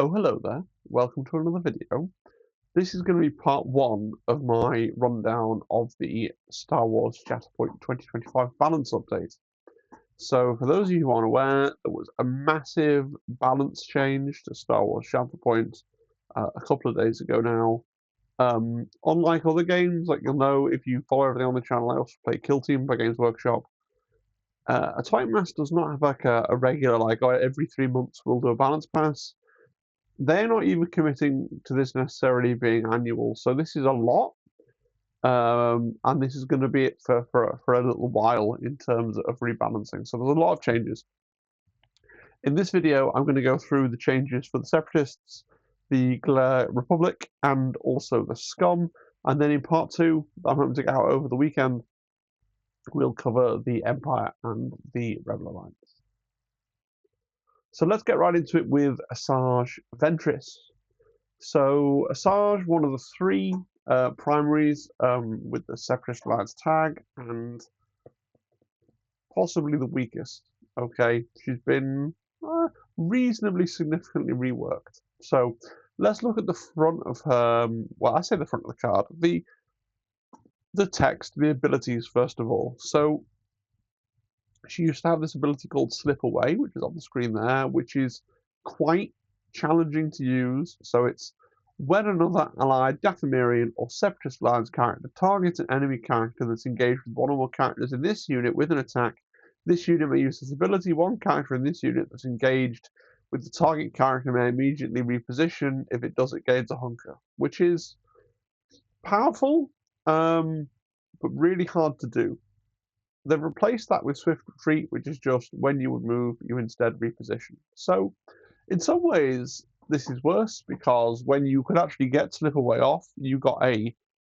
Oh, hello there. Welcome to another video. This is going to be part one of my rundown of the Star Wars Shatterpoint 2025 balance update. So, for those of you who aren't aware, there was a massive balance change to Star Wars Shatterpoint a couple of days ago now. Unlike other games, like you'll know if you follow everything on the channel, I also play Kill Team by Games Workshop. A Titan Master does not have like a regular, like every 3 months we'll do a balance pass. They're not even committing to this necessarily being annual, so this is a lot, and this is going to be it for a little while in terms of rebalancing. So there's a lot of changes. In this video, I'm going to go through the changes for the Separatists, the Republic, and also the Scum, and then in part two, I'm hoping to get out over the weekend, we'll cover the Empire and the Rebel Alliance. So let's get right into it with Asajj Ventress. So Asajj, one of the three primaries with the Separatist Alliance tag, and possibly the weakest. Okay, she's been reasonably significantly reworked. So let's look at the front of her. Well, I say the front of the card. The text, the abilities first of all. So she used to have this ability called Slip Away, which is on the screen there, which is quite challenging to use. So it's when another allied Dathomirian or Separatist Alliance character targets an enemy character that's engaged with one or more characters in this unit with an attack, this unit may use this ability. One character in this unit that's engaged with the target character may immediately reposition. If it does, it gains a hunker, which is powerful, but really hard to do. They've replaced that with Swift Retreat, which is just when you would move, you instead reposition. So, in some ways, this is worse because when you could actually get Slip Away off, you got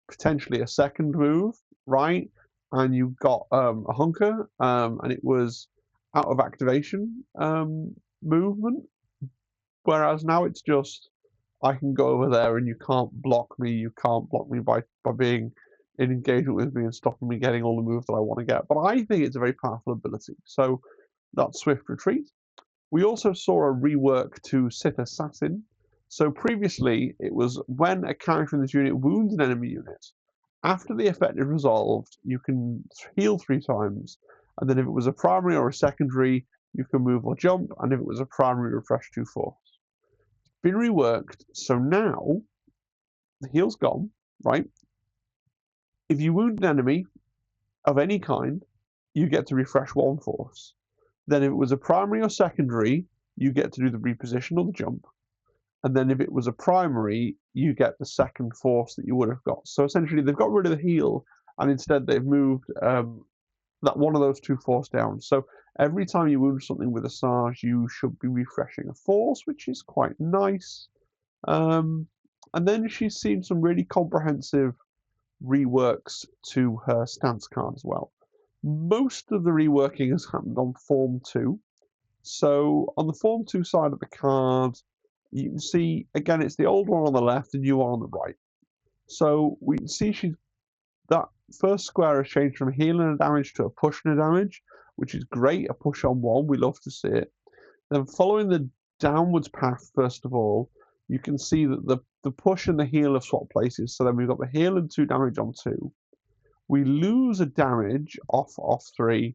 potentially a second move, right? And you got a hunker, and it was out of activation movement. Whereas now it's just I can go over there and you can't block me. You can't block me by being in engagement with me and stopping me getting all the moves that I want to get. But I think it's a very powerful ability. So that's Swift Retreat. We also saw a rework to Sith Assassin. So previously, it was when a character in this unit wounds an enemy unit. After the effect is resolved, you can heal 3 times. And then if it was a primary or a secondary, you can move or jump. And if it was a primary, refresh 2 force. It's been reworked. So now, the heal's gone, right? If you wound an enemy of any kind, you get to refresh 1 force. Then if it was a primary or secondary, you get to do the reposition or the jump. And then if it was a primary, you get the second force that you would have got. So essentially, they've got rid of the heal, and instead they've moved that one of those 2 force down. So every time you wound something with Asajj, you should be refreshing a force, which is quite nice. And then she's seen some really comprehensive reworks to her stance card as well. Most of the reworking has happened on Form 2. So on the Form 2 side of the card, you can see, again, it's the old one on the left and new one on the right. So we can see that first square has changed from a heal and a damage to a push and a damage, which is great, a push on 1, we love to see it. Then following the downwards path, first of all, you can see that the push and the heal have swapped places. So then we've got the heal and 2 damage on 2. We lose a damage off 3,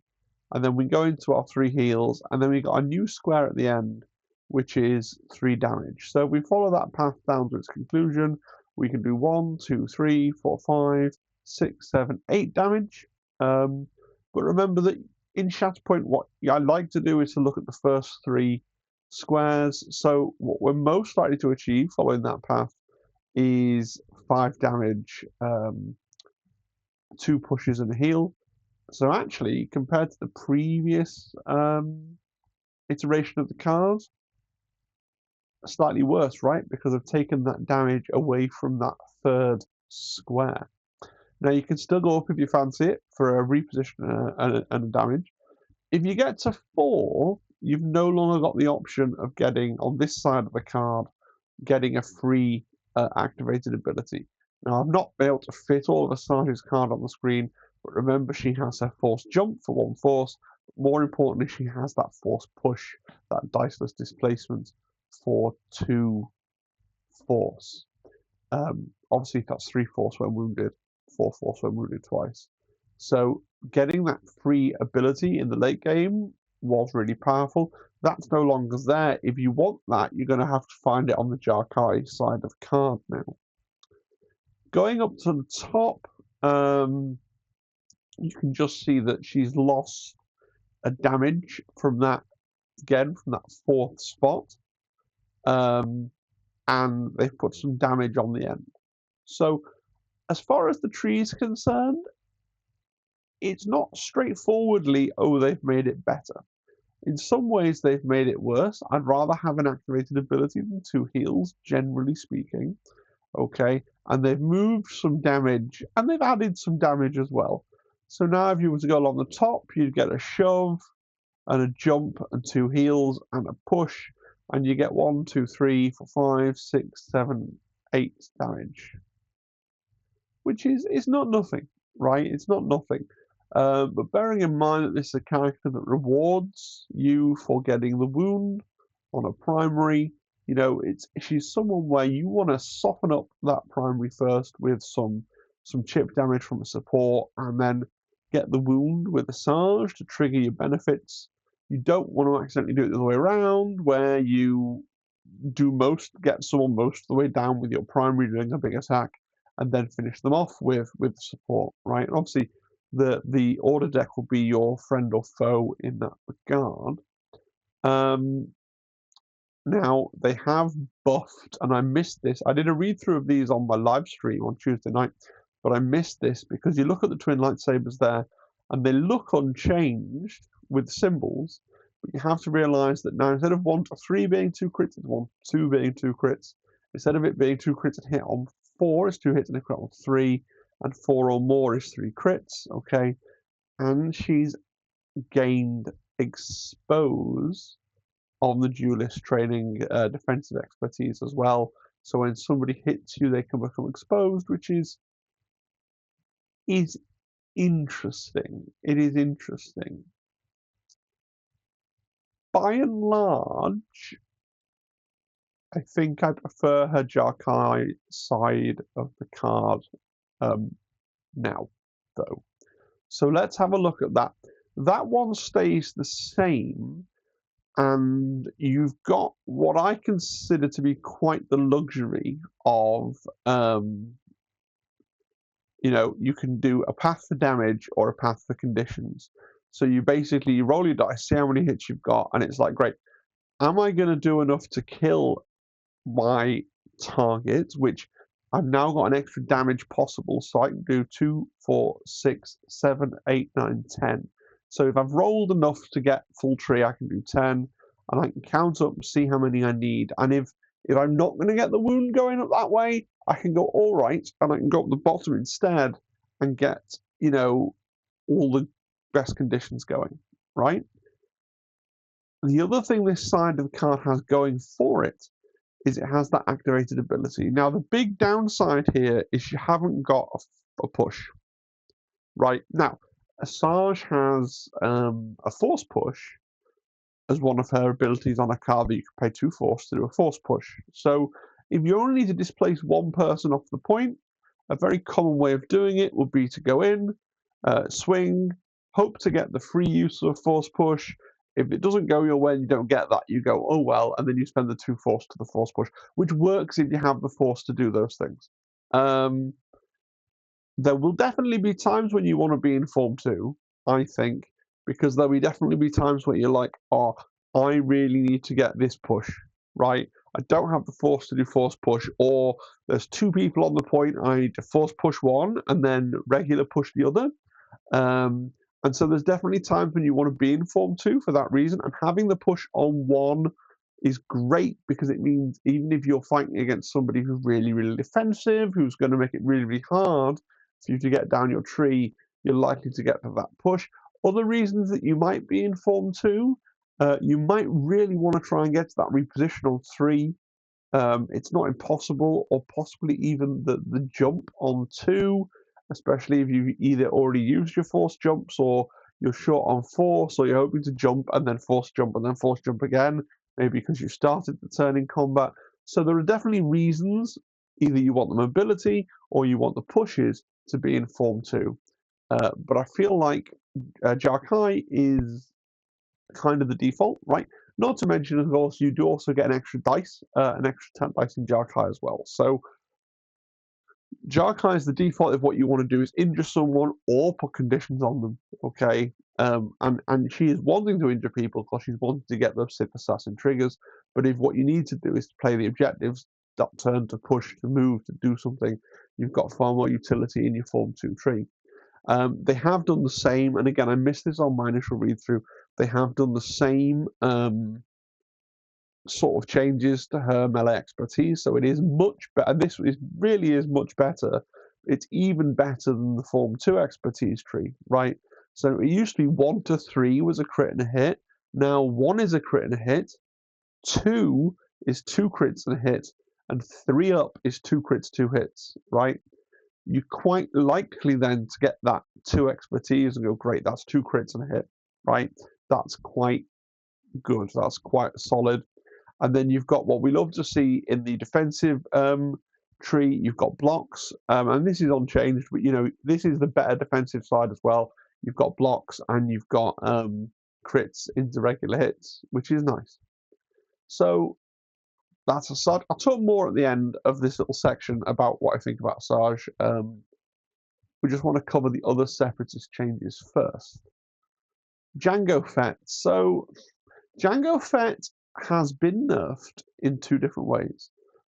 and then we go into our 3 heals, and then we got a new square at the end, which is 3 damage. So if we follow that path down to its conclusion, we can do 1, 2, 3, 4, 5, 6, 7, 8 damage. But remember that in Shatterpoint, what I like to do is to look at the first 3 squares. So what we're most likely to achieve following that path is 5 damage, 2 pushes and a heal. So actually, compared to the previous iteration of the cards, slightly worse, right? Because I've taken that damage away from that 3rd square. Now you can still go up if you fancy it for a reposition and a damage. If you get to 4, you've no longer got the option of getting, on this side of the card, getting a free activated ability. Now I've not been able to fit all of Asajj's card on the screen, but remember she has her force jump for 1 force. More importantly, she has that force push, that diceless displacement for 2 force. Obviously, that's 3 force when wounded, 4 force when wounded twice. So getting that free ability in the late game was really powerful. That's no longer there. If you want that, you're going to have to find it on the Jarkai side of the card now. Going up to the top, you can just see that she's lost a damage from that, again, from that 4th spot. And they've put some damage on the end. So as far as the tree is concerned, it's not straightforwardly, oh, they've made it better. In some ways, they've made it worse. I'd rather have an activated ability than 2 heals, generally speaking. Okay, and they've moved some damage, and they've added some damage as well. So now if you were to go along the top, you'd get a shove, and a jump, and 2 heals, and a push, and you get 1, 2, 3, 4, 5, 6, 7, 8 damage. Which is not nothing, right? It's not nothing. But bearing in mind that this is a character that rewards you for getting the wound on a primary, you know, she's someone where you want to soften up that primary first with some chip damage from a support, and then get the wound with a Sarge to trigger your benefits. You don't want to accidentally do it the other way around, where you get someone most of the way down with your primary doing a big attack, and then finish them off with support, right? And obviously, the order deck will be your friend or foe in that regard. Now, they have buffed, and I missed this. I did a read-through of these on my live stream on Tuesday night, but I missed this because you look at the twin lightsabers there, and they look unchanged with symbols, but you have to realize that now instead of 1 to 3 being 2 crits, it's 1 to 2 being 2 crits. Instead of it being 2 crits and hit on 4, it's 2 hits and a crit on 3, and 4 or more is 3 crits, okay? And she's gained expose on the duelist training defensive expertise as well. So when somebody hits you, they can become exposed, which is interesting. It is interesting. By and large, I think I prefer her Jarkai side of the card now, though. So let's have a look at that. That one stays the same, and you've got what I consider to be quite the luxury of, you know, you can do a path for damage or a path for conditions. So you basically roll your dice, see how many hits you've got, and it's like, great, am I going to do enough to kill my target, which I've now got an extra damage possible, so I can do 2, 4, 6, 7, 8, 9, 10. So if I've rolled enough to get full tree, I can do 10, and I can count up and see how many I need. And if I'm not going to get the wound going up that way, I can go all right, and I can go up the bottom instead and get, you know, all the best conditions going, right? The other thing this side of the card has going for it is it has that activated ability. Now, the big downside here is you haven't got a push. Right, now, Asajj has a force push as one of her abilities on a card that you can pay 2 force to do a force push. So if you only need to displace one person off the point, a very common way of doing it would be to go in, swing, hope to get the free use of a force push. If it doesn't go your way and you don't get that, you go, oh well, and then you spend the 2 force to the force push, which works if you have the force to do those things. There will definitely be times when you want to be in form too, I think, because there'll definitely be times where you're like, oh, I really need to get this push, right? I don't have the force to do force push, or there's 2 people on the point, I need to force push one and then regular push the other. And so there's definitely times when you want to be in form 2 for that reason, and having the push on 1 is great because it means even if you're fighting against somebody who's really, really defensive, who's going to make it really, really hard for you to get down your tree, you're likely to get to that push. Other reasons that you might be in form 2, you might really want to try and get to that reposition on 3. It's not impossible, or possibly even the jump on 2, especially if you've either already used your force jumps, or you're short on force, or you're hoping to jump and then force jump and then force jump again. maybe because you started the turn in combat. So there are definitely reasons, either you want the mobility or you want the pushes to be in Form 2. But I feel like Jarkai is kind of the default, right? Not to mention, of course, you do also get an extra dice, an extra 10 dice in Jarkai as well. So Jarkai is the default if what you want to do is injure someone or put conditions on them, okay? And she is wanting to injure people because she's wanting to get those Sith Assassin triggers. But if what you need to do is to play the objectives, that turn to push, to move, to do something, you've got far more utility in your Form 2 tree. They have done the same, and again, I missed this on my initial read through. They have done the same sort of changes to her melee expertise, so it is much better. This really is much better. It's even better than the Form 2 expertise tree, right? So it used to be 1 to 3 was a crit and a hit. Now 1 is a crit and a hit, 2 is 2 crits and a hit, and 3 up is 2 crits, 2 hits, right? You're quite likely then to get that 2 expertise and go, great, that's 2 crits and a hit, right? That's quite good. That's quite solid. And then you've got what we love to see in the defensive tree. You've got blocks, and this is unchanged, but this is the better defensive side as well. You've got blocks and you've got crits into regular hits, which is nice. So that's a Sarge. I'll talk more at the end of this little section about what I think about Sarge. We just want to cover the other Separatist changes first. Jango Fett. So Jango Fett has been nerfed in 2 different ways,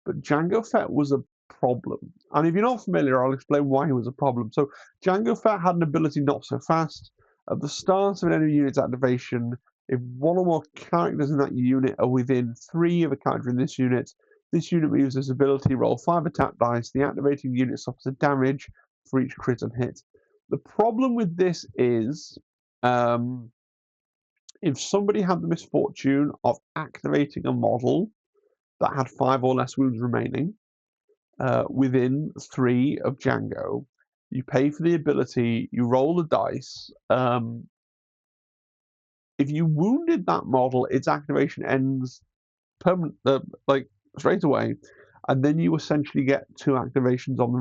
but Jango Fett was a problem. And if you're not familiar, I'll explain why he was a problem. So Jango Fett had an ability not so fast. At the start of an enemy unit's activation, if 1 or more characters in that unit are within 3 of a character in this unit may use this ability, roll 5 attack dice. The activating unit suffers a damage for each crit and hit. The problem with this is if somebody had the misfortune of activating a model that had 5 or less wounds remaining within 3 of Jango, you pay for the ability, you roll the dice. If you wounded that model, its activation ends straight away, and then you essentially get 2 activations on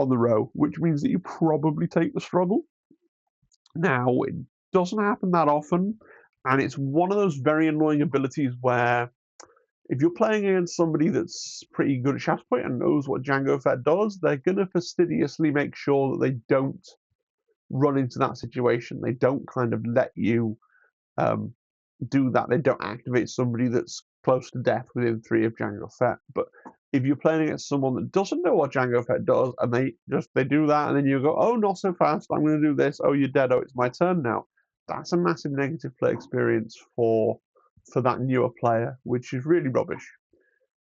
the row, which means that you probably take the struggle. Now, it doesn't happen that often, and it's one of those very annoying abilities where if you're playing against somebody that's pretty good at Shatterpoint and knows what Jango Fett does, they're going to fastidiously make sure that they don't run into that situation. They don't kind of let you do that. They don't activate somebody that's close to death within 3 of Jango Fett. But if you're playing against someone that doesn't know what Jango Fett does, and they do that, and then you go, oh, not so fast, I'm going to do this, oh, you're dead, oh, it's my turn now. That's a massive negative play experience for that newer player, which is really rubbish.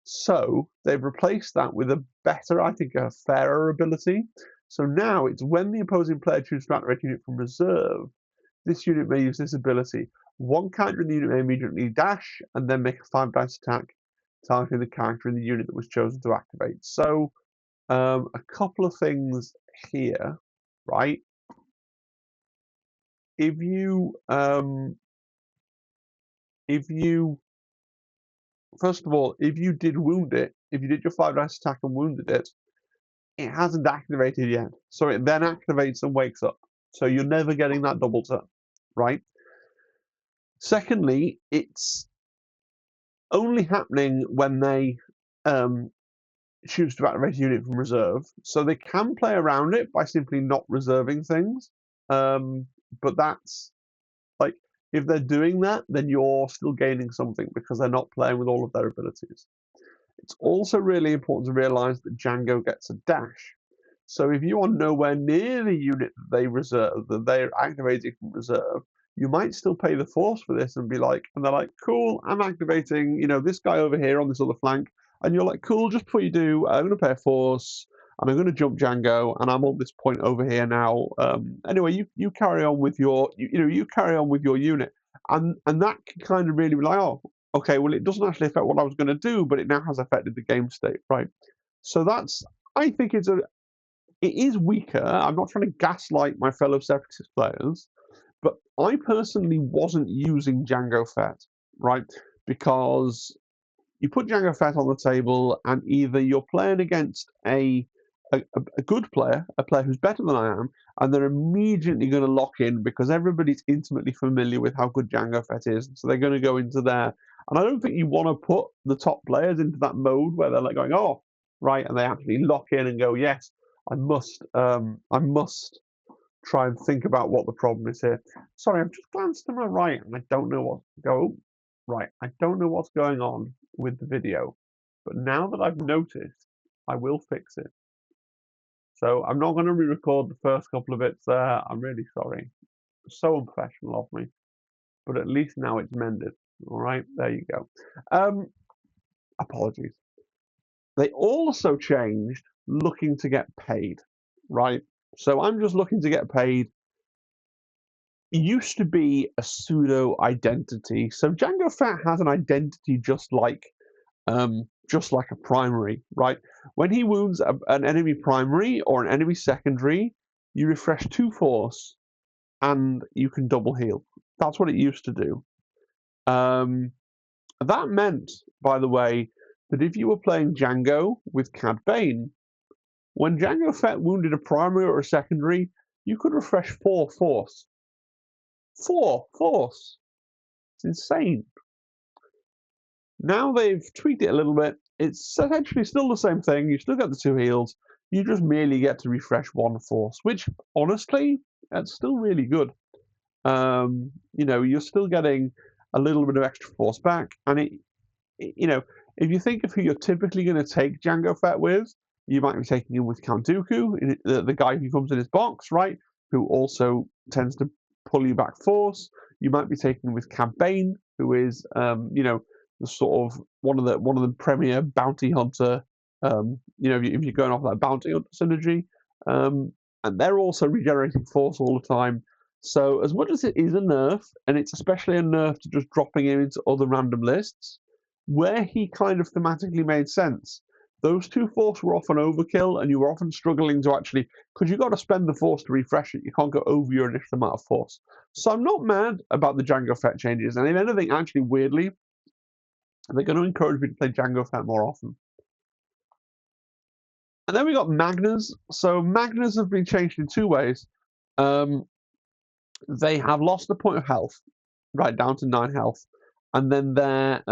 So they've replaced that with a better, I think, a fairer ability. So now it's when the opposing player chooses to activate a unit from reserve, this unit may use this ability. 1 character in the unit may immediately dash and then make a 5 dice attack, targeting the character in the unit that was chosen to activate. So a couple of things here, right? If you first of all, if you did wound it, if you did your 5 dice attack and wounded it, it hasn't activated yet. So it then activates and wakes up. So you're never getting that double turn, right? Secondly, it's only happening when they choose to activate a unit from reserve. So they can play around it by simply not reserving things. But that's like, if they're doing that, then you're still gaining something because they're not playing with all of their abilities. It's also really important to realize that Jango gets a dash. So if you are nowhere near the unit that they reserve, that they're activating from reserve, you might still pay the force for this and be like, and they're like, cool, I'm activating, this guy over here on this other flank. And you're like, cool, just before you do, I'm going to pay a force, and I'm going to jump Jango, and I'm on this point over here now. Anyway, you carry on with your, you carry on with your unit, and that can kind of really be like, oh, okay, well, it doesn't actually affect what I was going to do, but it now has affected the game state, right? So I think it is weaker. I'm not trying to gaslight my fellow Separatist players, but I personally wasn't using Jango Fett, right? because you put Jango Fett on the table, and either you're playing against a good player, a player who's better than I am, and they're immediately going to lock in because everybody's intimately familiar with how good Jango Fett is, so they're going to go into there. And I don't think you want to put the top players into that mode where they're like going, oh, right, and they actually lock in and go, yes, I must try and think about what the problem is here. Sorry, I've just glanced to my right and I don't know I don't know what's going on with the video, but now that I've noticed, I will fix it. So I'm not going to re-record the first couple of bits there. I'm really sorry. So unprofessional of me, but at least now it's mended. All right, there you go. Apologies. They also changed looking to get paid, right? So I'm just looking to get paid. It used to be a pseudo identity. So Jango Fett has an identity just like a primary, right? When he wounds an enemy primary or an enemy secondary, you refresh 2 force and you can double heal. That's what it used to do. That meant, by the way, that if you were playing Jango with Cad Bane, when Jango Fett wounded a primary or a secondary, you could refresh 4 force. 4 force! It's insane. Now they've tweaked it a little bit. It's essentially still the same thing. You still get the 2 heals. You just merely get to refresh 1 force, which honestly, that's still really good. You're still getting a little bit of extra force back, and if you think of who you're typically going to take Jango Fett with, you might be taking him with Count Dooku, the guy who comes in his box, right? Who also tends to pull you back force. You might be taking him with Cad Bane, who is, the sort of one of the premier bounty hunter. If you're going off that bounty hunter synergy, and they're also regenerating force all the time. So as much as it is a nerf, and it's especially a nerf to just dropping him into other random lists, where he kind of thematically made sense, those 2 force were often overkill, and you were often struggling to actually, because you've got to spend the force to refresh it. You can't go over your initial amount of force. So I'm not mad about the Jango Fett changes, and if anything, actually, weirdly, they're going to encourage me to play Jango Fett more often. And then we got Magnas. So Magnas have been changed in 2 ways. They have lost a point of health, right down to 9 health, and then their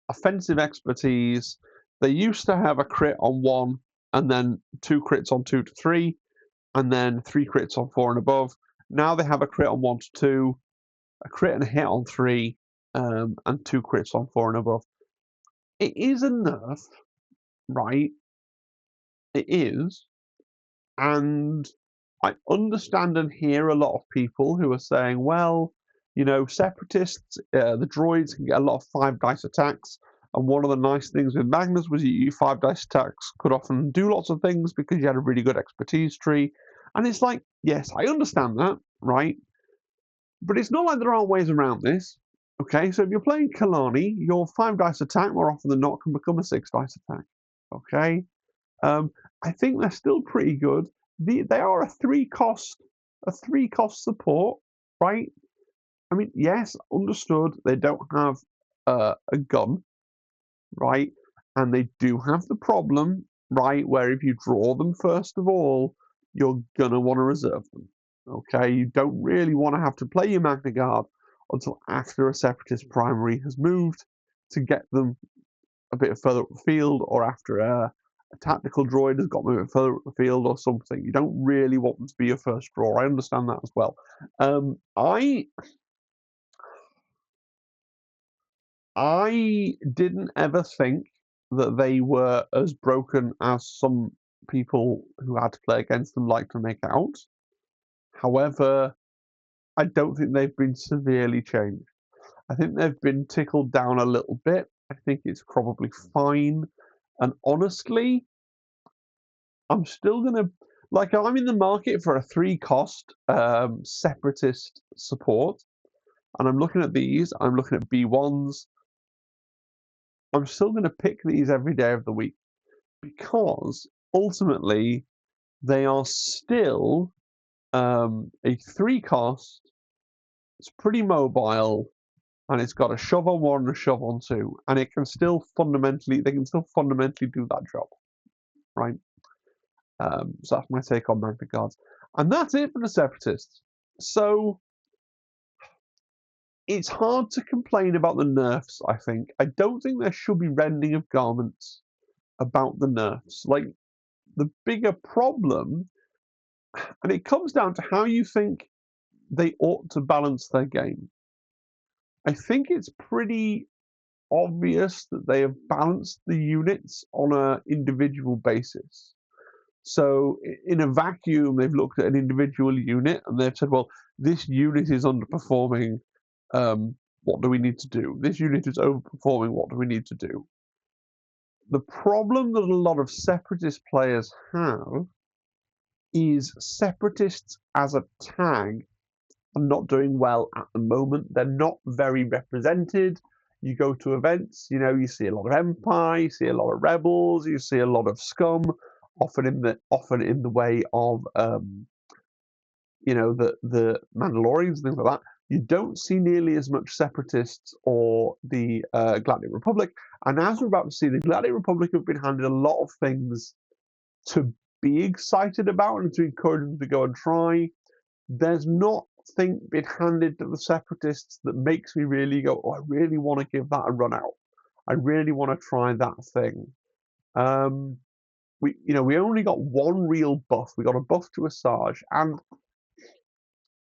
offensive expertise. They used to have a crit on 1, and then 2 crits on 2 to 3, and then 3 crits on 4 and above. Now they have a crit on 1 to 2, a crit and a hit on 3, and 2 crits on 4 and above. It is a nerf, right? It is, and I understand and hear a lot of people who are saying, well, Separatists, the droids can get a lot of 5 dice attacks, and one of the nice things with Magnus was you 5 dice attacks could often do lots of things because you had a really good expertise tree. And it's like, yes, I understand that, right? But it's not like there aren't ways around this. Okay, so if you're playing Kalani, your 5 dice attack more often than not can become a 6 dice attack. Okay, I think they're still pretty good. They are a 3 cost support, right? I mean, yes, understood. They don't have a gun, right? And they do have the problem, right, where if you draw them first of all, you're gonna want to reserve them. Okay, you don't really want to have to play your Magna Guard until after a Separatist primary has moved to get them a bit further up the field, or after a tactical droid has got them a bit further up the field or something. You don't really want them to be your first draw. I understand that as well. I didn't ever think that they were as broken as some people who had to play against them like to make out. However, I don't think they've been severely changed. I think they've been tickled down a little bit. I think it's probably fine. And honestly, I'm still going to, I'm in the market for a 3 cost Separatist support. And I'm looking at these. I'm looking at B1s. I'm still going to pick these every day of the week because ultimately they are still a 3 cost. It's pretty mobile, and it's got a shove on 1 and a shove on 2, and they can still fundamentally do that job, right? So that's my take on Magna Guards. And that's it for the Separatists. So it's hard to complain about the nerfs, I think. I don't think there should be rending of garments about the nerfs. Like, the bigger problem, and it comes down to how you think they ought to balance their game. I think it's pretty obvious that they have balanced the units on an individual basis. So in a vacuum, they've looked at an individual unit and they've said, well, this unit is underperforming. What do we need to do? This unit is overperforming. What do we need to do? The problem that a lot of Separatist players have is Separatists as a tag are not doing well at the moment. They're not very represented. You go to events, you see a lot of Empire, you see a lot of Rebels, you see a lot of Scum, often in the way of the Mandalorians and things like that. You don't see nearly as much Separatists or the Galactic Republic. And as we're about to see, the Galactic Republic have been handed a lot of things to be excited about and to encourage them to go and try. There's nothing been handed to the Separatists that makes me really go, oh, I really want to give that a run out. I really want to try that thing. We only got one real buff. We got a buff to Asajj, and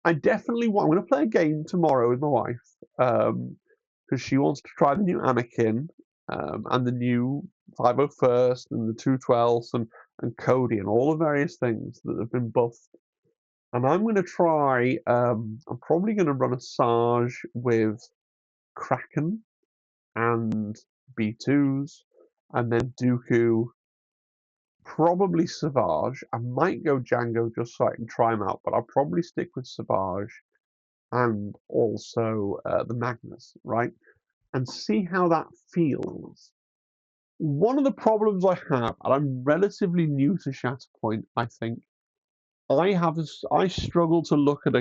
I'm going to play a game tomorrow with my wife because she wants to try the new Anakin and the new 501st and the 212s and Cody and all the various things that have been buffed. And I'm going to try, I'm probably going to run Asajj with Kraken and B2s, and then Dooku, probably Savage. I might go Django just so I can try him out, but I'll probably stick with Savage and also the Magnus, right? And see how that feels. One of the problems I have, and I'm relatively new to Shatterpoint, I think, I struggle to look at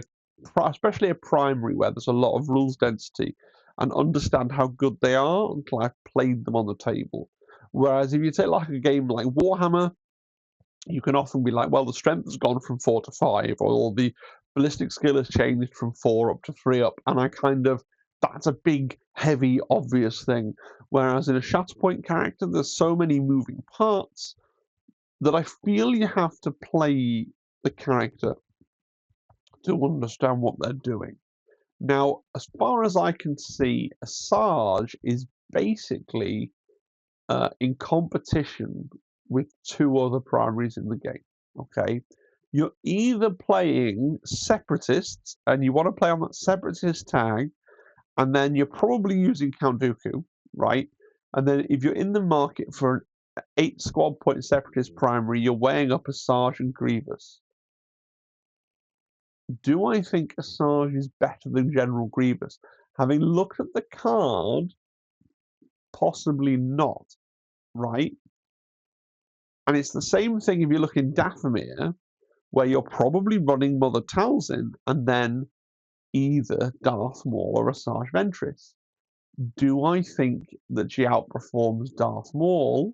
especially a primary where there's a lot of rules density and understand how good they are until I've played them on the table. Whereas if you take like a game like Warhammer, you can often be like, well, the strength has gone from 4 to 5, or the ballistic skill has changed from 4 up to 3 up, and that's a big, heavy, obvious thing. Whereas in a Shatterpoint character, there's so many moving parts that I feel you have to play the character to understand what they're doing. Now, as far as I can see, Asajj is basically in competition with 2 other primaries in the game. Okay, you're either playing Separatists and you want to play on that Separatist tag, and then you're probably using Count Dooku, right? And then if you're in the market for an 8 squad point Separatist primary, you're weighing up Asajj and Grievous. Do I think Asajj is better than General Grievous? Having looked at the card, possibly not, right? And it's the same thing if you look in Dathomir, where you're probably running Mother Talzin and then either Darth Maul or Asajj Ventress. Do I think that she outperforms Darth Maul?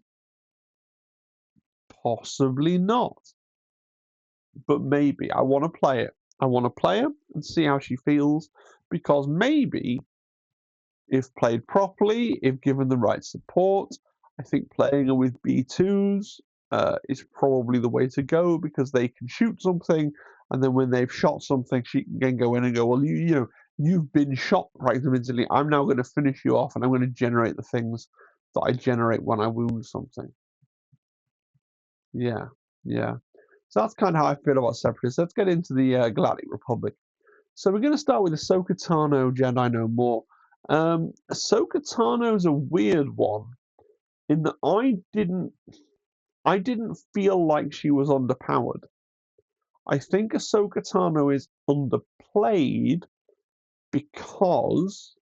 Possibly not. But maybe. I want to play it. I want to play her and see how she feels, because maybe if played properly, if given the right support, I think playing her with B2s is probably the way to go, because they can shoot something, and then when they've shot something, she can go in and go, well, you've been shot right instantly. I'm now going to finish you off, and I'm going to generate the things that I generate when I wound something. Yeah. So that's kind of how I feel about Separatists. Let's get into the Galactic Republic. So we're going to start with Ahsoka Tano, Jedi No More. Ahsoka Tano is a weird one in that I didn't feel like she was underpowered. I think Ahsoka Tano is underplayed because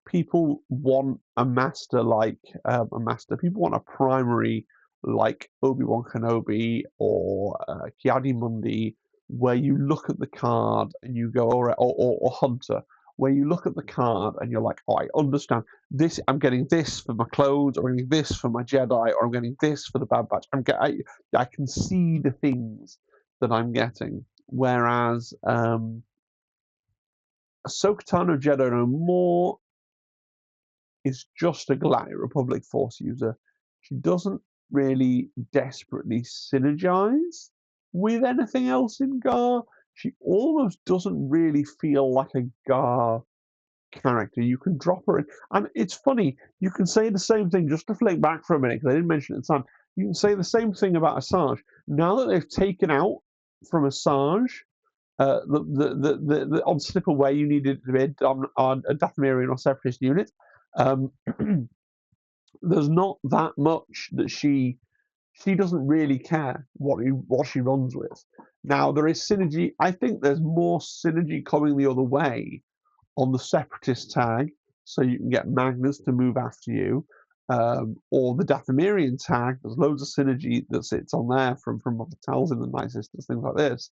people want a master like People want a primary like Obi-Wan Kenobi or Ki-Adi Mundi, where you look at the card and you go, all right, or Hunter, where you look at the card and you're like, oh, I understand this. I'm getting this for my clothes, or I'm getting this for my Jedi, or I'm getting this for the Bad Batch. I can see the things that I'm getting. Whereas Ahsoka Tano Jedi no more is just a Galactic Republic Force user. She doesn't really desperately synergize with anything else in Gar. She almost doesn't really feel like a Gar character. You can drop her in. And it's funny, you can say the same thing, just to flick back for a minute, because I didn't mention it at the time. You can say the same thing about Asajj. Now that they've taken out from Asajj the odd slip away you needed to be on a Dathomirian or Separatist unit, there's not that much that she doesn't really care what she runs with. Now there is synergy. I think there's more synergy coming the other way on the Separatist tag, so you can get Magnus to move after you, or the Dathomirian tag. There's loads of synergy that sits on there from what the Talzin and Night Sisters, things like this.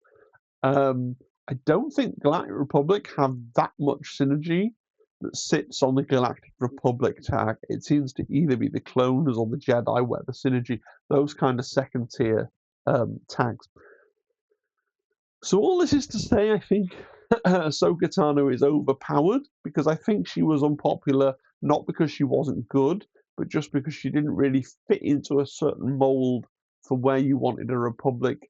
I don't think Galactic Republic have that much synergy that sits on the Galactic Republic tag. It seems to either be the clones or the Jedi where the synergy, those kind of second tier tags. So all this is to say, I think Ahsoka Tano is overpowered because I think she was unpopular, not because she wasn't good, but just because she didn't really fit into a certain mold for where you wanted a Republic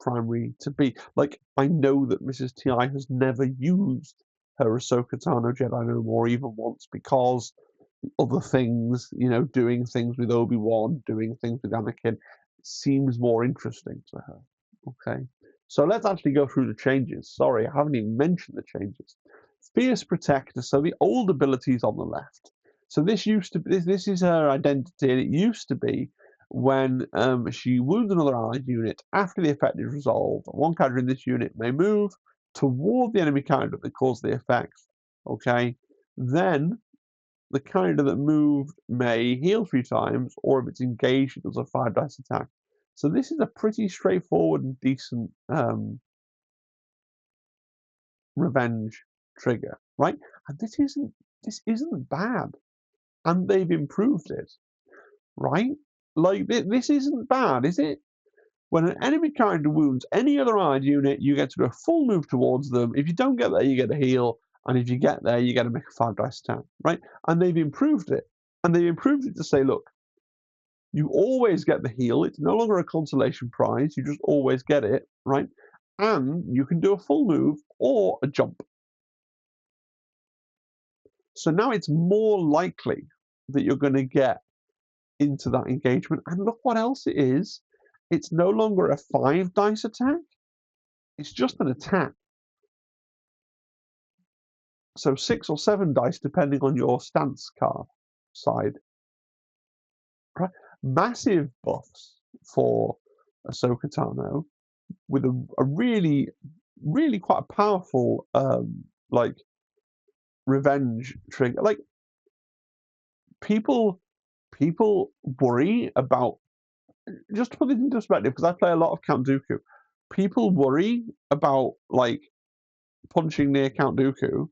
primary to be. Like, I know that Mrs. T.I. has never used her Ahsoka Tano Jedi no more even once because other things, doing things with Obi-Wan, doing things with Anakin, seems more interesting to her. Okay. So let's actually go through the changes. Sorry, I haven't even mentioned the changes. Fierce Protector, so the old abilities on the left. So this used to be, this is her identity, and it used to be when she wounds another allied unit after the effect is resolved. One character in this unit may move toward the enemy character that caused the effect. Okay, then the character that moved may heal 3 times, or if it's engaged, it does a 5 dice attack. So this is a pretty straightforward and decent revenge trigger, right? And this isn't bad, and they've improved it, right? Like this isn't bad, is it? When an enemy character wounds any other allied unit, you get to do a full move towards them. If you don't get there, you get a heal, and if you get there, you get to make a 5 dice attack, right? And they've improved it, to say, look, you always get the heal. It's no longer a consolation prize. You just always get it, right? And you can do a full move or a jump. So now it's more likely that you're going to get into that engagement. And look what else it is. It's no longer a 5 dice attack. It's just an attack. So 6 or 7 dice, depending on your stance card side. Right? Massive buffs for Ahsoka Tano with a really, really quite a powerful like revenge trigger. Like people worry about, just to put this into perspective, because I play a lot of Count Dooku. People worry about like punching near Count Dooku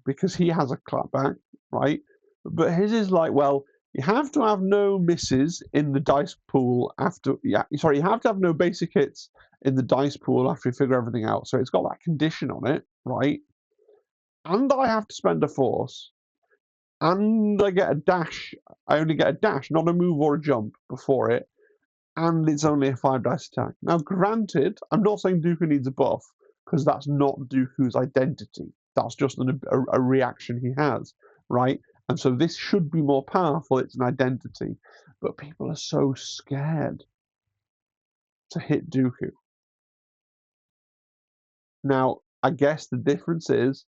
because he has a clapback, right? But his is like, well, you have to have no misses in the dice pool after. Yeah, sorry, you have to have no basic hits in the dice pool after you figure everything out. So it's got that condition on it, right? And I have to spend a force, and I get a dash. I only get a dash, not a move or a jump before it, and it's only a 5 dice attack. Now, granted, I'm not saying Dooku needs a buff because that's not Dooku's identity. That's just a reaction he has, right? And so this should be more powerful. It's an identity, but people are so scared to hit Dooku. Now, I guess the difference is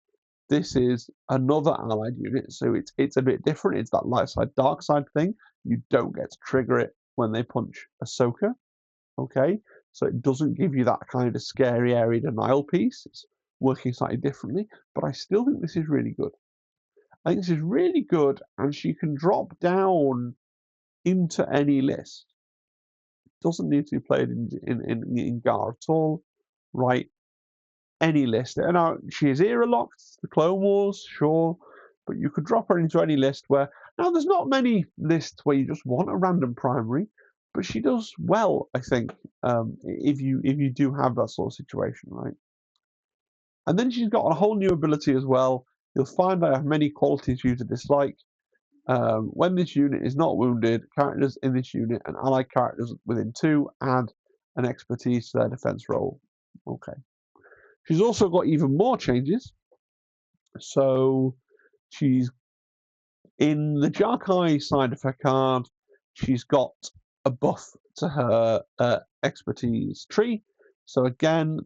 this is another allied unit, so it's a bit different. It's that light side, dark side thing. You don't get to trigger it when they punch Ahsoka, okay? So it doesn't give you that kind of scary area denial piece. It's working slightly differently, but I still think this is really good. I think this is really good, and she can drop down into any list. It doesn't need to be played in Gar at all, right? any list. And now she is era locked, the Clone Wars, sure, but you could drop her into any list where now there's not many lists where you just want a random primary, but she does well, I think, if you do have that sort of situation, right? And then she's got a whole new ability as well. You'll find I have many qualities you to dislike. When this unit is not wounded, characters in this unit and allied characters within 2 add an expertise to their defense roll. Okay. She's also got even more changes. So she's in the Jarkai side of her card, she's got a buff to her expertise tree. So again,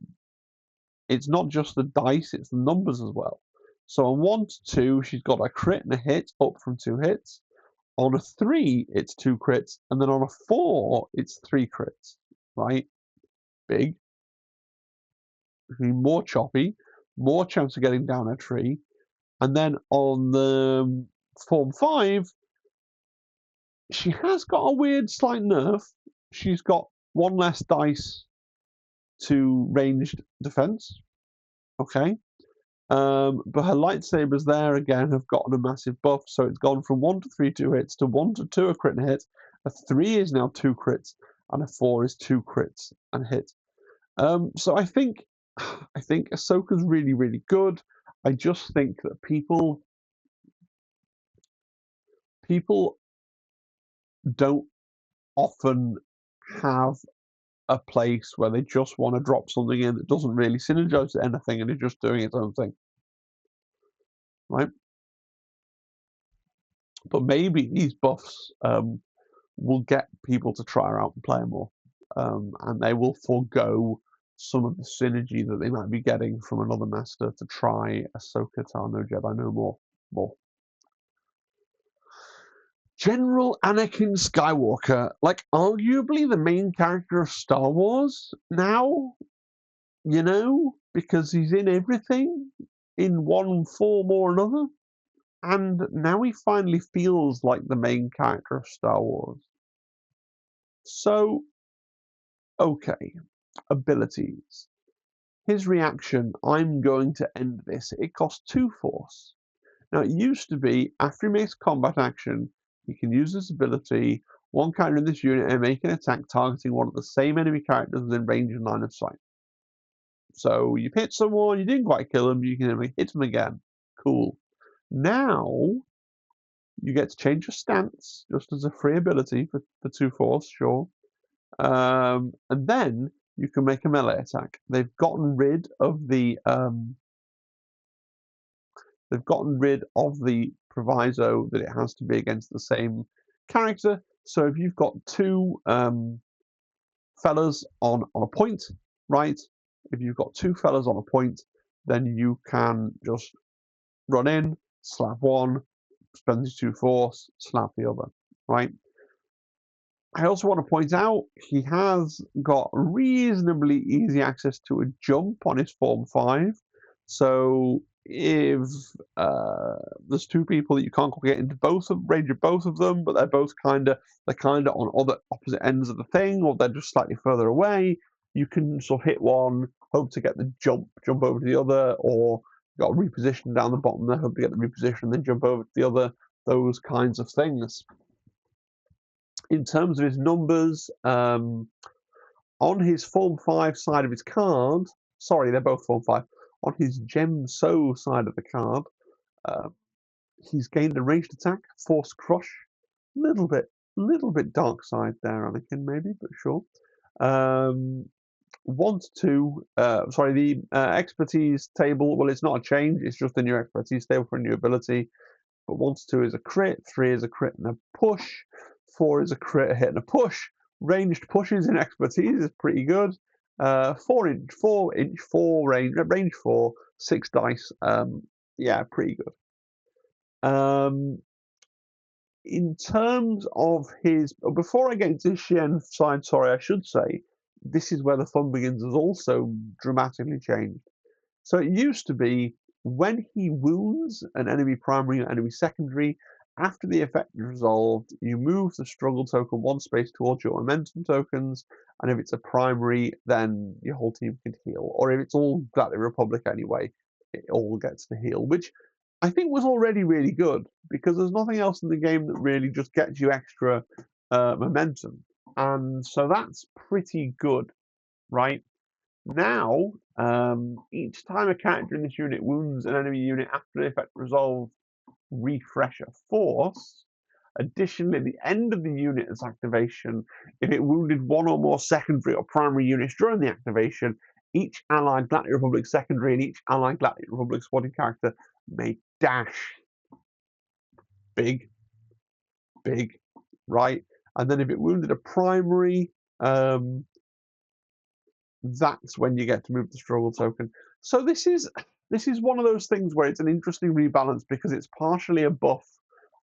it's not just the dice, it's the numbers as well. So on 1 to 2, she's got a crit and a hit up from 2 hits. On a 3, it's 2 crits, and then on a 4, it's 3 crits, right? Big. More choppy, more chance of getting down a tree. And then on the Form 5, she has got a weird slight nerf. She's got 1 less dice to ranged defense. Okay. But her lightsabers there again have gotten a massive buff, so it's gone from 1 to 3 2 hits to 1 to 2 a crit and a hit. A 3 is now 2 crits, and a 4 is 2 crits and hit. So I think Ahsoka's really, really good. I just think that people don't often have a place where they just want to drop something in that doesn't really synergize to anything and is just doing its own thing, right? But maybe these buffs will get people to try her out and play her more, and they will forego some of the synergy that they might be getting from another master to try Ahsoka Tano Jedi No More. General Anakin Skywalker, like arguably the main character of Star Wars now, because he's in everything in one form or another. And now he finally feels like the main character of Star Wars. So, okay, abilities. His reaction, I'm going to end this. It costs 2 force. Now, it used to be, after he makes combat action, he can use this ability, 1 character in this unit, and make an attack targeting one of the same enemy characters within range and line of sight. So, you've hit someone, you didn't quite kill him, you can hit him again. Cool. Now, you get to change your stance, just as a free ability for 2 force, sure. And then you can make a melee attack. They've gotten rid of the proviso that it has to be against the same character. So if you've got 2 fellas on a point, right? If you've got 2 fellas on a point, then you can just run in, slap one, spend his 2 force, slap the other, right? I also want to point out he has got reasonably easy access to a jump on his Form 5. So if there's 2 people that you can't get into range of both of them, but they're both kind of on other opposite ends of the thing, or they're just slightly further away, you can sort of hit one, hope to get the jump over to the other, or got a reposition down the bottom there, hope to get the reposition, then jump over to the other, those kinds of things. In terms of his numbers, on his Form 5 side of his card, sorry, they're both Form 5, on his Gem So side of the card, he's gained a ranged attack, Force Crush, little bit dark side there, Anakin, maybe, but sure. 1 to 2, the expertise table, well, it's not a change, it's just a new expertise table for a new ability. But 1 to 2 is a crit, 3 is a crit and a push, 4 is a crit, a hit and a push. Ranged pushes in expertise is pretty good. 4 range 4, 6 dice. Yeah, pretty good. In terms of his, before I get into his Shien side, sorry, I should say, this is where the fun begins, has also dramatically changed. So it used to be when he wounds an enemy primary or enemy secondary, After the effect is resolved, you move the struggle token one space towards your momentum tokens, and if it's a primary, then your whole team can heal. Or if it's all Galactic Republic anyway, it all gets to heal, which I think was already really good, because there's nothing else in the game that really just gets you extra momentum. And so that's pretty good, right? Now, each time a character in this unit wounds an enemy unit after the effect resolved, refresh a force. Additionally, at the end of the unit's activation, if it wounded one or more secondary or primary units during the activation, each allied Galactic Republic secondary and each allied Galactic Republic squadron character may dash. Big, right? And then if it wounded a primary, that's when you get to move the struggle token. So this is one of those things where it's an interesting rebalance because it's partially a buff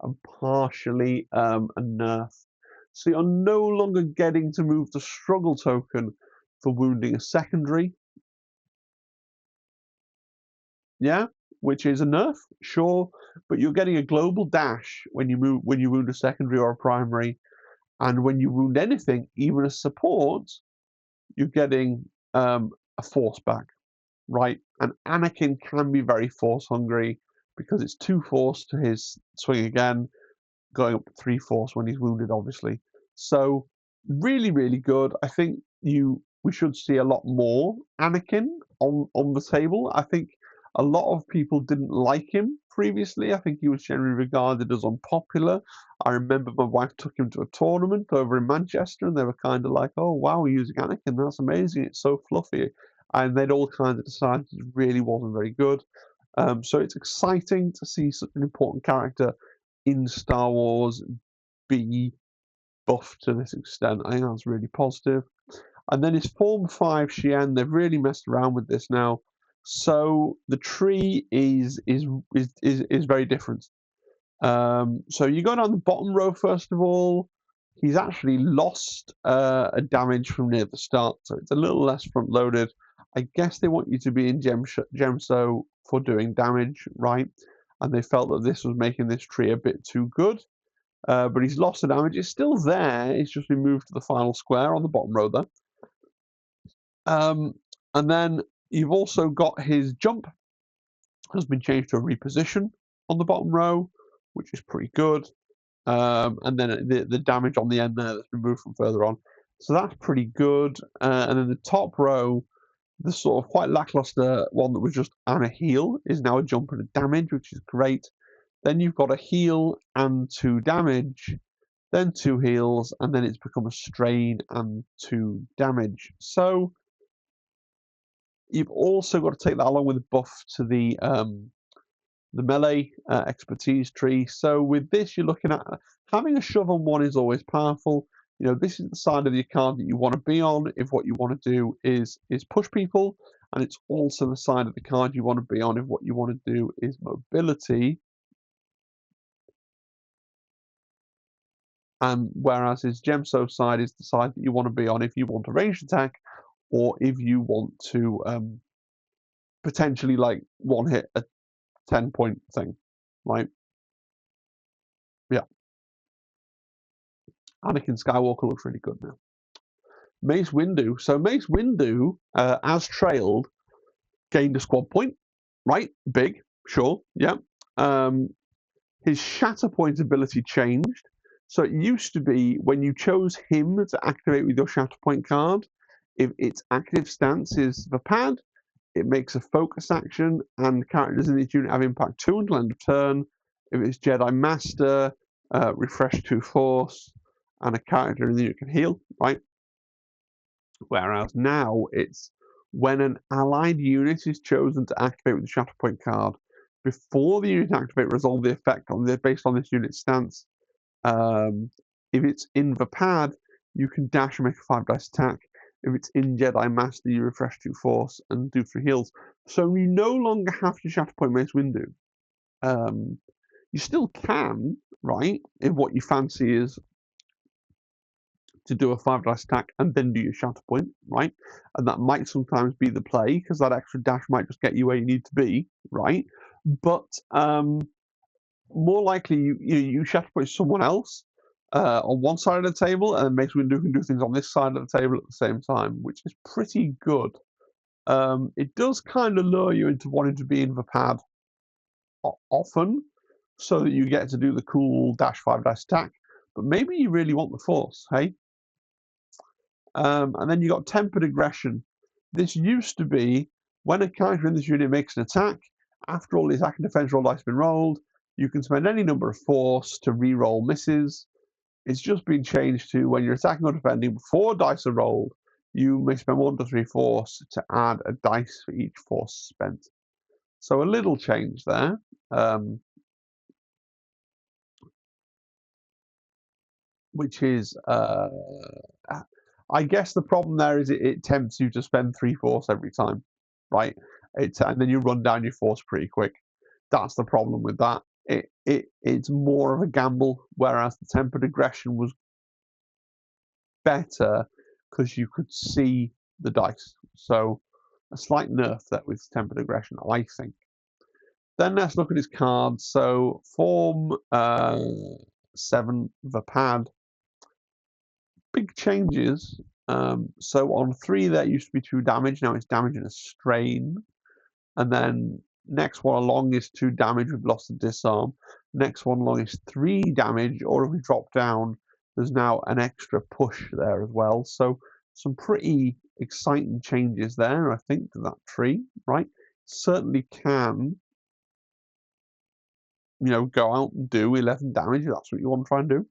and partially a nerf. So you're no longer getting to move the struggle token for wounding a secondary. Yeah, which is a nerf, sure, but you're getting a global dash when you wound a secondary or a primary, and when you wound anything, even a support, you're getting a force back, right? And Anakin can be very force hungry because it's 2 force to his swing again, going up to 3 force when he's wounded, obviously. So really, really good. I think we should see a lot more Anakin on the table. I think a lot of people didn't like him previously. I think he was generally regarded as unpopular. I remember my wife took him to a tournament over in Manchester, and they were kind of like, "Oh wow, we're using Anakin. That's amazing. It's so fluffy." And they'd all kind of decided it really wasn't very good. So it's exciting to see such an important character in Star Wars be buffed to this extent. I think that's really positive. And then his Form 5 Shien, they've really messed around with this now. So the tree is very different. So you go down the bottom row first of all. He's actually lost a damage from near the start, so it's a little less front loaded. I guess they want you to be in Gemso for doing damage, right? And they felt that this was making this tree a bit too good. But he's lost the damage. It's still there. It's just been moved to the final square on the bottom row there. And then you've also got his jump has been changed to a reposition on the bottom row, which is pretty good. And then the damage on the end there that's been moved from further on. So that's pretty good. And then the top row, the sort of quite lackluster one that was just on a heal is now a jump and a damage, which is great. Then you've got a heal and 2 damage, then 2 heals, and then it's become a strain and 2 damage. So you've also got to take that along with a buff to the melee expertise tree. So with this, you're looking at having a shove on one is always powerful. You know, this is the side of your card that you want to be on if what you want to do is push people, and it's also the side of the card you want to be on if what you want to do is mobility. And whereas his Gemso side is the side that you want to be on if you want a ranged attack, or if you want to potentially like one hit a 10-point thing, right? Yeah. Anakin Skywalker looks really good now. Mace Windu. So Mace Windu, as trailed, gained a squad point, right? Big, sure, yeah. His Shatterpoint ability changed. So it used to be when you chose him to activate with your Shatterpoint card, if its active stance is the pad, it makes a focus action, and characters in each unit have impact 2 until end of turn. If it's Jedi Master, refresh 2 force, and a character in the unit can heal, right? Whereas now it's when an allied unit is chosen to activate with the Shatterpoint card, before the unit activate, resolve the effect based on this unit's stance. If it's in the pad, you can dash and make a 5-dice attack. If it's in Jedi Master, you refresh 2 force and do 3 heals. So you no longer have to Shatterpoint Mace Windu. You still can, right? If what you fancy is to do a 5-dice attack and then do your Shatterpoint, right? And that might sometimes be the play because that extra dash might just get you where you need to be, right? But more likely you Shatterpoint someone else on one side of the table, and Mace Windu can do things on this side of the table at the same time, which is pretty good. It does kind of lure you into wanting to be in the pad often, so that you get to do the cool -5 dice attack. But maybe you really want the Force, hey? And then you got Tempered Aggression. This used to be when a character in this unit makes an attack, after all the attack and defense roll dice have been rolled, you can spend any number of Force to re-roll misses. It's just been changed to when you're attacking or defending, before dice are rolled, you may spend 1 to 3 Force to add a dice for each Force spent. So a little change there. Which is, I guess the problem there is it tempts you to spend 3 Force every time, right? And then you run down your Force pretty quick. That's the problem with that. It's more of a gamble, whereas the Tempered Aggression was better because you could see the dice. So a slight nerf there with Tempered Aggression, I think. Then let's look at his cards. So Form 7, the pad. Big changes. So on 3 that used to be 2 damage, now it's damage and a strain. And then next one along is 2 damage with loss and disarm. Next one along is 3 damage, or if we drop down, there's now an extra push there as well. So some pretty exciting changes there, I think, to that tree, right? Certainly can, go out and do 11 damage if that's what you want to try and do.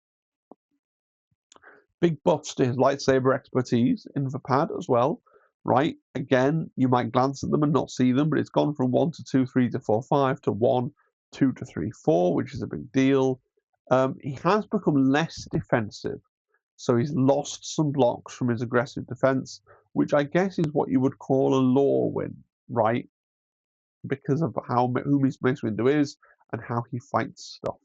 Big buffs to his lightsaber expertise in the pad as well, right? Again, you might glance at them and not see them, but it's gone from 1 to 2, 3 to 4, 5 to 1, 2 to 3, 4, which is a big deal. He has become less defensive, so he's lost some blocks from his aggressive defense, which I guess is what you would call a lore win, right? Because of who Mace Windu is and how he fights stuff.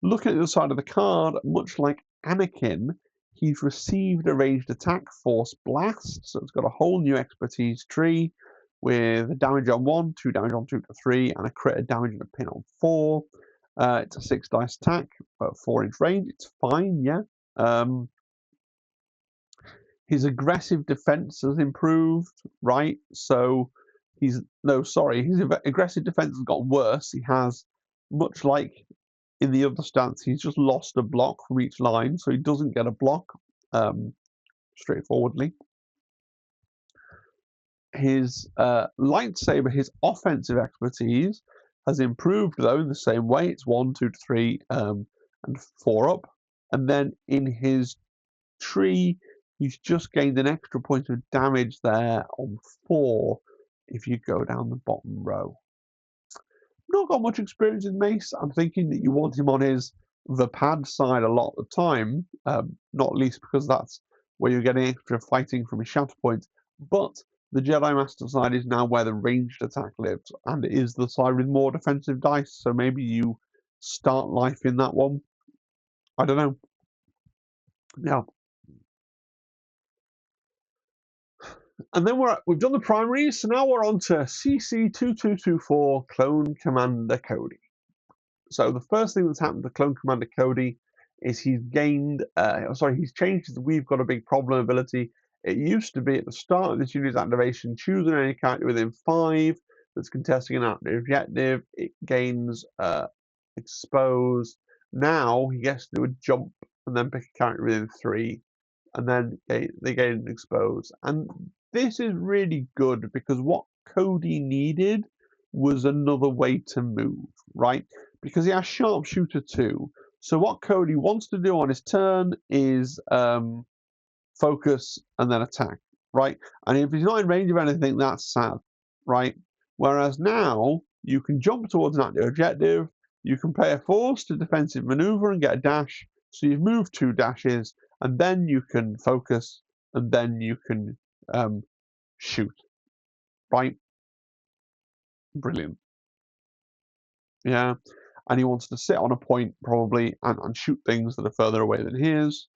Looking at the other side of the card, much like Anakin, he's received a ranged attack Force Blast, so it's got a whole new expertise tree with a damage on 1, 2 damage on 2 to 3, and a crit damage and a pin on 4. It's a 6 dice attack at 4-inch range. It's fine, yeah. His aggressive defense has improved, right? So his aggressive defense has gotten worse. He has, much like in the other stance, he's just lost a block from each line, so he doesn't get a block straightforwardly. His lightsaber, his offensive expertise, has improved, though, in the same way. It's 1, 2 to 3, and 4 up. And then in his tree, he's just gained an extra point of damage there on 4 if you go down the bottom row. Not got much experience in Mace. I'm thinking that you want him on the pad side a lot of the time, not least because that's where you're getting extra fighting from his Shatterpoint. But the Jedi Master side is now where the ranged attack lives, and it is the side with more defensive dice, so maybe you start life in that one. I don't know. Yeah. And then we've done the primaries, so now we're on to CC2224 Clone Commander Cody. So the first thing that's happened to Clone Commander Cody is he's changed his We've Got a Big Problem ability. It used to be at the start of this unit's activation, choosing any character within 5 that's contesting an active objective, it gains expose. Now he gets to do a jump and then pick a character within 3, and then they gain expose. And this is really good because what Cody needed was another way to move, right? Because he has Sharpshooter 2. So what Cody wants to do on his turn is focus and then attack, right? And if he's not in range of anything, that's sad, right? Whereas now you can jump towards an active objective, you can pay a Force to defensive maneuver and get a dash. So you've moved 2 dashes, and then you can focus, and then you can shoot, right? Brilliant. Yeah. And he wants to sit on a point probably and shoot things that are further away than his.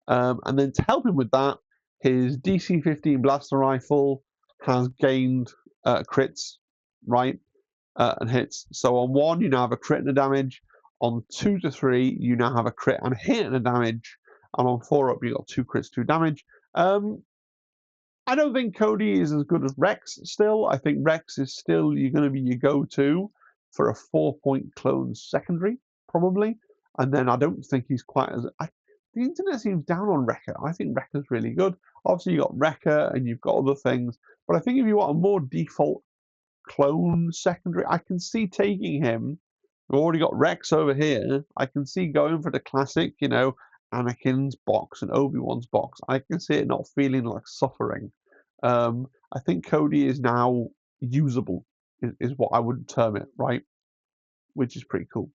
And then to help him with that, his DC-15 blaster rifle has gained crits, right? and hits. So on 1, you now have a crit and a damage. On 2 to 3, you now have a crit and a hit and a damage. And on 4 up, you got 2 crits, 2 damage. I don't think Cody is as good as Rex still. I think Rex is still going to be your go-to for a 4-point clone secondary, probably. And then I don't think he's quite as... the internet seems down on Wrecker. I think Wrecker's really good. Obviously, you've got Wrecker and you've got other things. But I think if you want a more default clone secondary, I can see taking him. We've already got Rex over here. I can see going for the classic, Anakin's box and Obi-Wan's box. I can see it not feeling like suffering. I think Cody is now usable, is what I would term it, right? Which is pretty cool.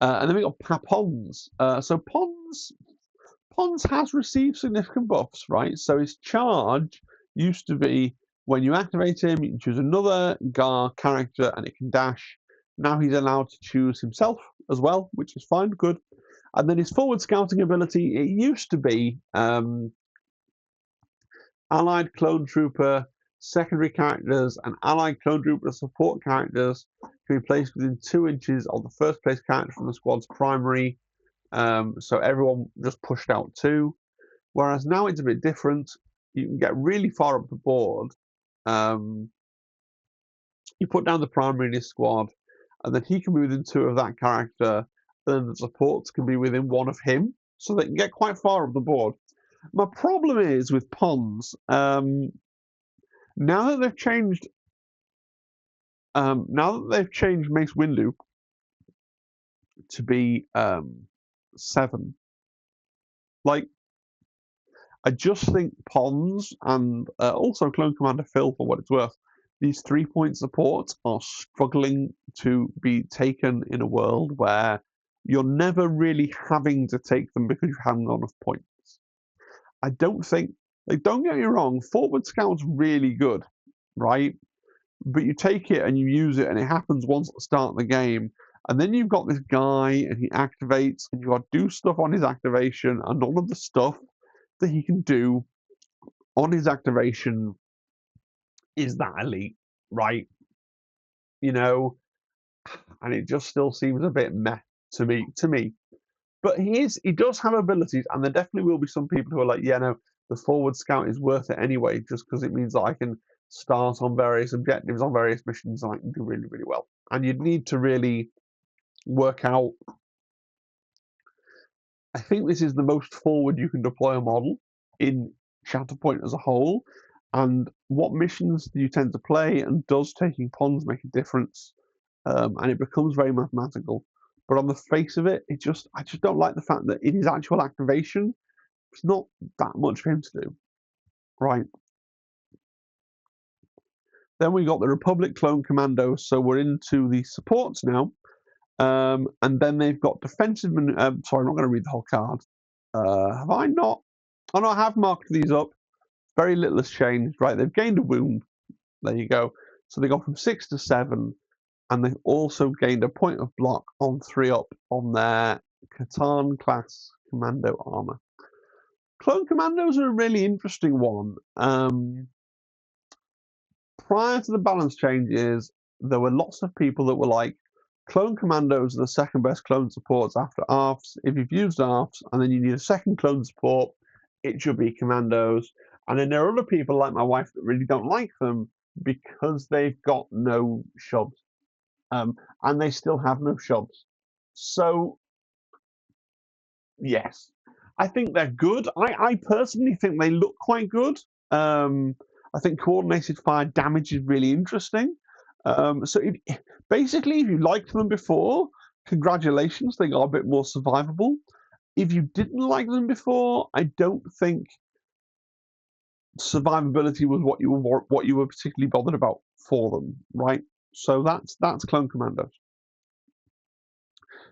And then we got Pons. So Pons has received significant buffs, right? So his charge used to be when you activate him, you can choose another Gar character and it can dash. Now he's allowed to choose himself as well, which is fine, good. And then his forward scouting ability, it used to be allied clone trooper, secondary characters, and allied clone trooper support characters can be placed within 2 inches of the first place character from the squad's primary. So everyone just pushed out 2. Whereas now it's a bit different. You can get really far up the board. You put down the primary in his squad, and then he can be within 2 of that character, and then the supports can be within 1 of him. So they can get quite far up the board. My problem is with Pons, now that they've changed Mace Windu to be 7, like I just think Pons and also Clone Commander Phil, for what it's worth, these 3-point supports are struggling to be taken in a world where you're never really having to take them because you haven't got enough points. I don't think, don't get me wrong, Forward Scout's really good, right? But you take it and you use it and it happens once at the start of the game. And then you've got this guy and he activates and you've got to do stuff on his activation, and none of the stuff that he can do on his activation is that elite, right? And it just still seems a bit meh to me. But he does have abilities, and there definitely will be some people who are like, yeah, no, the Forward Scout is worth it anyway, just because it means that I can start on various objectives, on various missions, and I can do really, really well. And you'd need to really work out. I think this is the most forward you can deploy a model in Shatterpoint as a whole. And what missions do you tend to play, and does taking Pons make a difference? And it becomes very mathematical. But on the face of it, I just don't like the fact that in his actual activation, it's not that much for him to do, right? Then we got the Republic Clone Commandos, so we're into the supports now. And then they've got defensive. Sorry, I'm not going to read the whole card. Have I not? Oh no, I have marked these up. Very little has changed, right? They've gained a wound. There you go. So they go from 6 to 7. And they've also gained a point of block on 3 up on their Catan class commando armor. Clone Commandos are a really interesting one. Prior to the balance changes, there were lots of people that were like, Clone Commandos are the second best clone supports after ARFs. If you've used ARFs and then you need a second clone support, it should be Commandos. And then there are other people like my wife that really don't like them because they've got no shoves. And they still have no shoves. So, yes, I think they're good. I personally think they look quite good. I think coordinated fire damage is really interesting. So, basically, if you liked them before, congratulations, they got a bit more survivable. If you didn't like them before, I don't think survivability was what you were particularly bothered about for them, right? So that's Clone Commandos.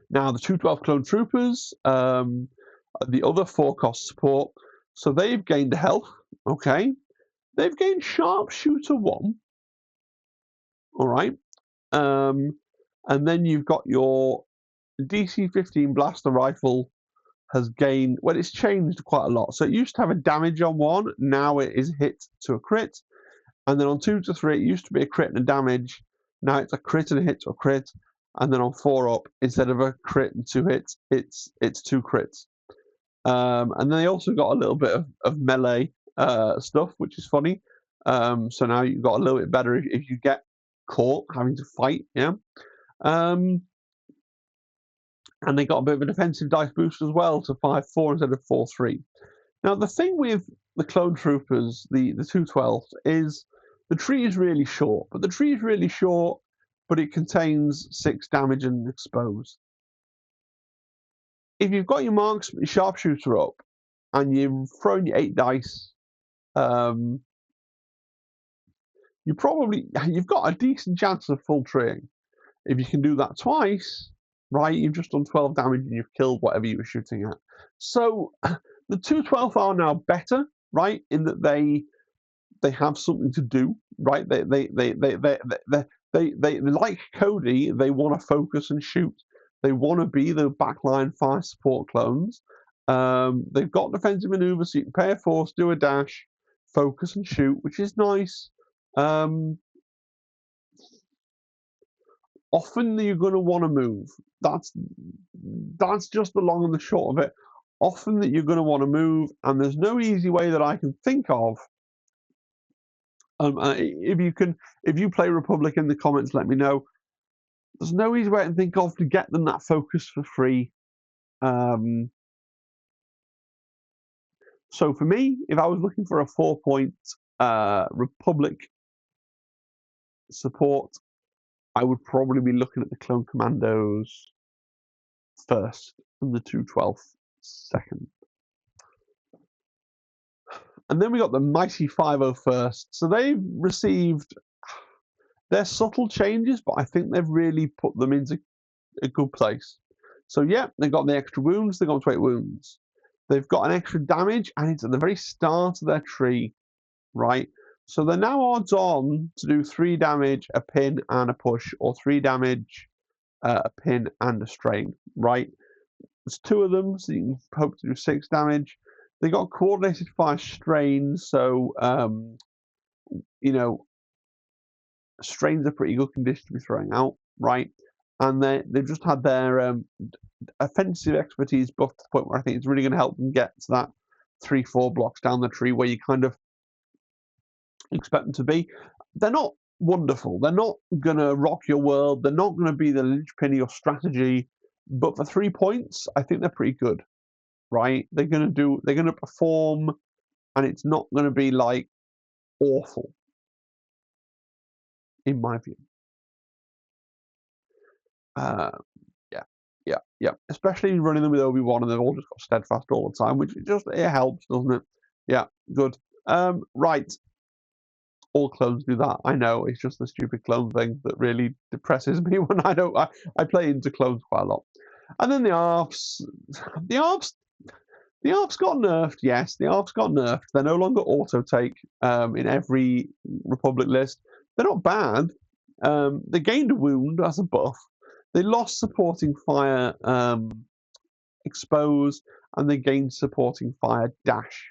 Now the 212 Clone Troopers, the other 4-cost support, so they've gained health. Okay, they've gained Sharpshooter 1. All right, and then you've got your DC-15 blaster rifle has gained. Well, it's changed quite a lot. So it used to have a damage on 1. Now it is hit to a crit. And then on 2 to 3, it used to be a crit and a damage. Now it's a crit and a hit to a crit. And then on 4 up, instead of a crit and 2 hits, it's 2 crits. And then they also got a little bit of melee stuff, which is funny. So now you've got a little bit better if you get caught having to fight, yeah. And they got a bit of a defensive dice boost as well to 5-4 instead of 4-3. Now the thing with the clone troopers, the 212s, is the tree is really short, but it contains 6 damage and expose. If you've got your marksman, your sharpshooter up, and you've thrown your 8 dice, you've got a decent chance of full treeing. If you can do that twice, right, you've just done 12 damage and you've killed whatever you were shooting at. So the 212 are now better, right, in that they have something to do, right? They like Cody. They want to focus and shoot. They want to be the backline fire support clones. They've got defensive maneuver, so you can pay a force, do a dash, focus and shoot, which is nice. Often you're going to want to move. That's just the long and the short of it. Often that you're going to want to move, and there's no easy way that I can think of. If you play Republic in the comments, let me know. There's no easy way I can think of to get them that focus for free. So for me, if I was looking for a 4-point Republic support, I would probably be looking at the Clone Commandos first and the 212th second. And then we got the Mighty 501st. So they've received their subtle changes, but I think they've really put them into a good place. So yeah, they've got the extra wounds, they've got 8 wounds. They've got an extra damage, and it's at the very start of their tree, right? So they're now odds on to do 3 damage, a pin, and a push, or 3 damage, a pin, and a strain, right? There's 2 of them, so you can hope to do 6 damage. They got coordinated fire strains, so strains are pretty good condition to be throwing out, right? And they've just had their offensive expertise buffed to the point where I think it's really going to help them get to that 3-4 blocks down the tree where you kind of expect them to be. They're not wonderful. They're not going to rock your world. They're not going to be the linchpin of your strategy. But for 3 points, I think they're pretty good, right? They're going to perform, and it's not going to be like awful, in my view. Yeah. Especially running them with Obi-Wan, and they've all just got steadfast all the time, which it helps, doesn't it? Yeah, good. Right. All clones do that. I know, it's just the stupid clone thing that really depresses me when I play into clones quite a lot. And then the ARFs. The ARFs got nerfed, yes. The ARFs got nerfed. They're no longer auto-take in every Republic list. They're not bad. They gained a wound as a buff. They lost supporting fire expose, and they gained supporting fire dash.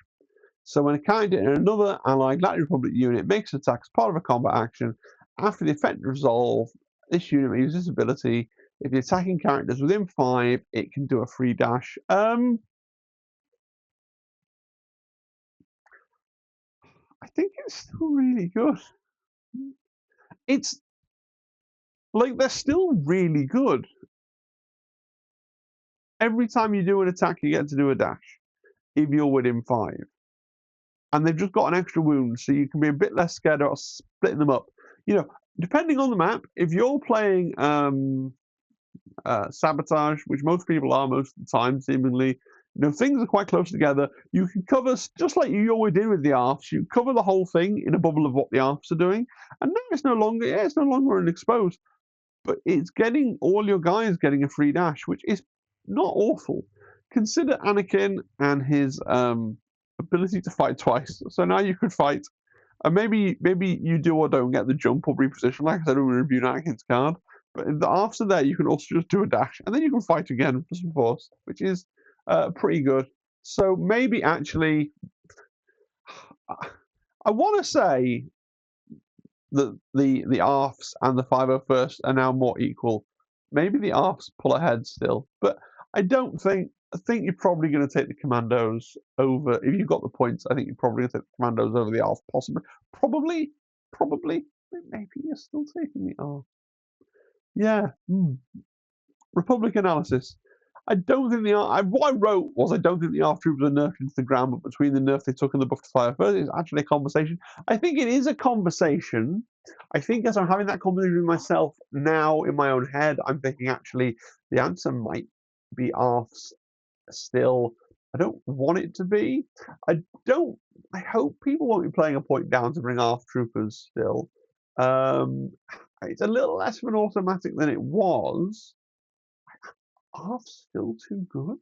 So when a character in another allied Galactic Republic unit makes an attack as part of a combat action, after the effect resolve, this unit may use this ability. If the attacking character is within 5, it can do a free dash. I think it's still really good. It's like they're still really good. Every time you do an attack, you get to do a dash if you're within 5. And they've just got an extra wound, so you can be a bit less scared of splitting them up. Depending on the map, if you're playing Sabotage, which most people are most of the time, seemingly, things are quite close together. You can cover, just like you always did with the ARFs, you cover the whole thing in a bubble of what the ARFs are doing. And now it's no longer an exposed, but it's getting all your guys getting a free dash, which is not awful. Consider Anakin and his ability to fight twice. So now you could fight, and maybe you do or don't get the jump or reposition, like I said when we reviewed Anakin's card. But after that, you can also just do a dash, and then you can fight again for some force, which is pretty good. So maybe actually, I want to say the ARFs and the 501st are now more equal. Maybe the ARFs pull ahead still, but I don't think. I think you're probably going to take the Commandos over. If you've got the points, I think you're probably going to take the Commandos over the ARF, possibly. Probably. Maybe you're still taking the ARF. Yeah. Republic analysis. I don't think what I wrote was I don't think the ARF troopers are nerfed into the ground, but between the nerf they took and the buff to fire first, it's actually a conversation. I think it is a conversation. I think as I'm having that conversation with myself now in my own head, I'm thinking actually the answer might be ARFs still. I don't want it to be. I hope people won't be playing a point down to bring ARF troopers still. It's a little less of an automatic than it was. ARF's still too good?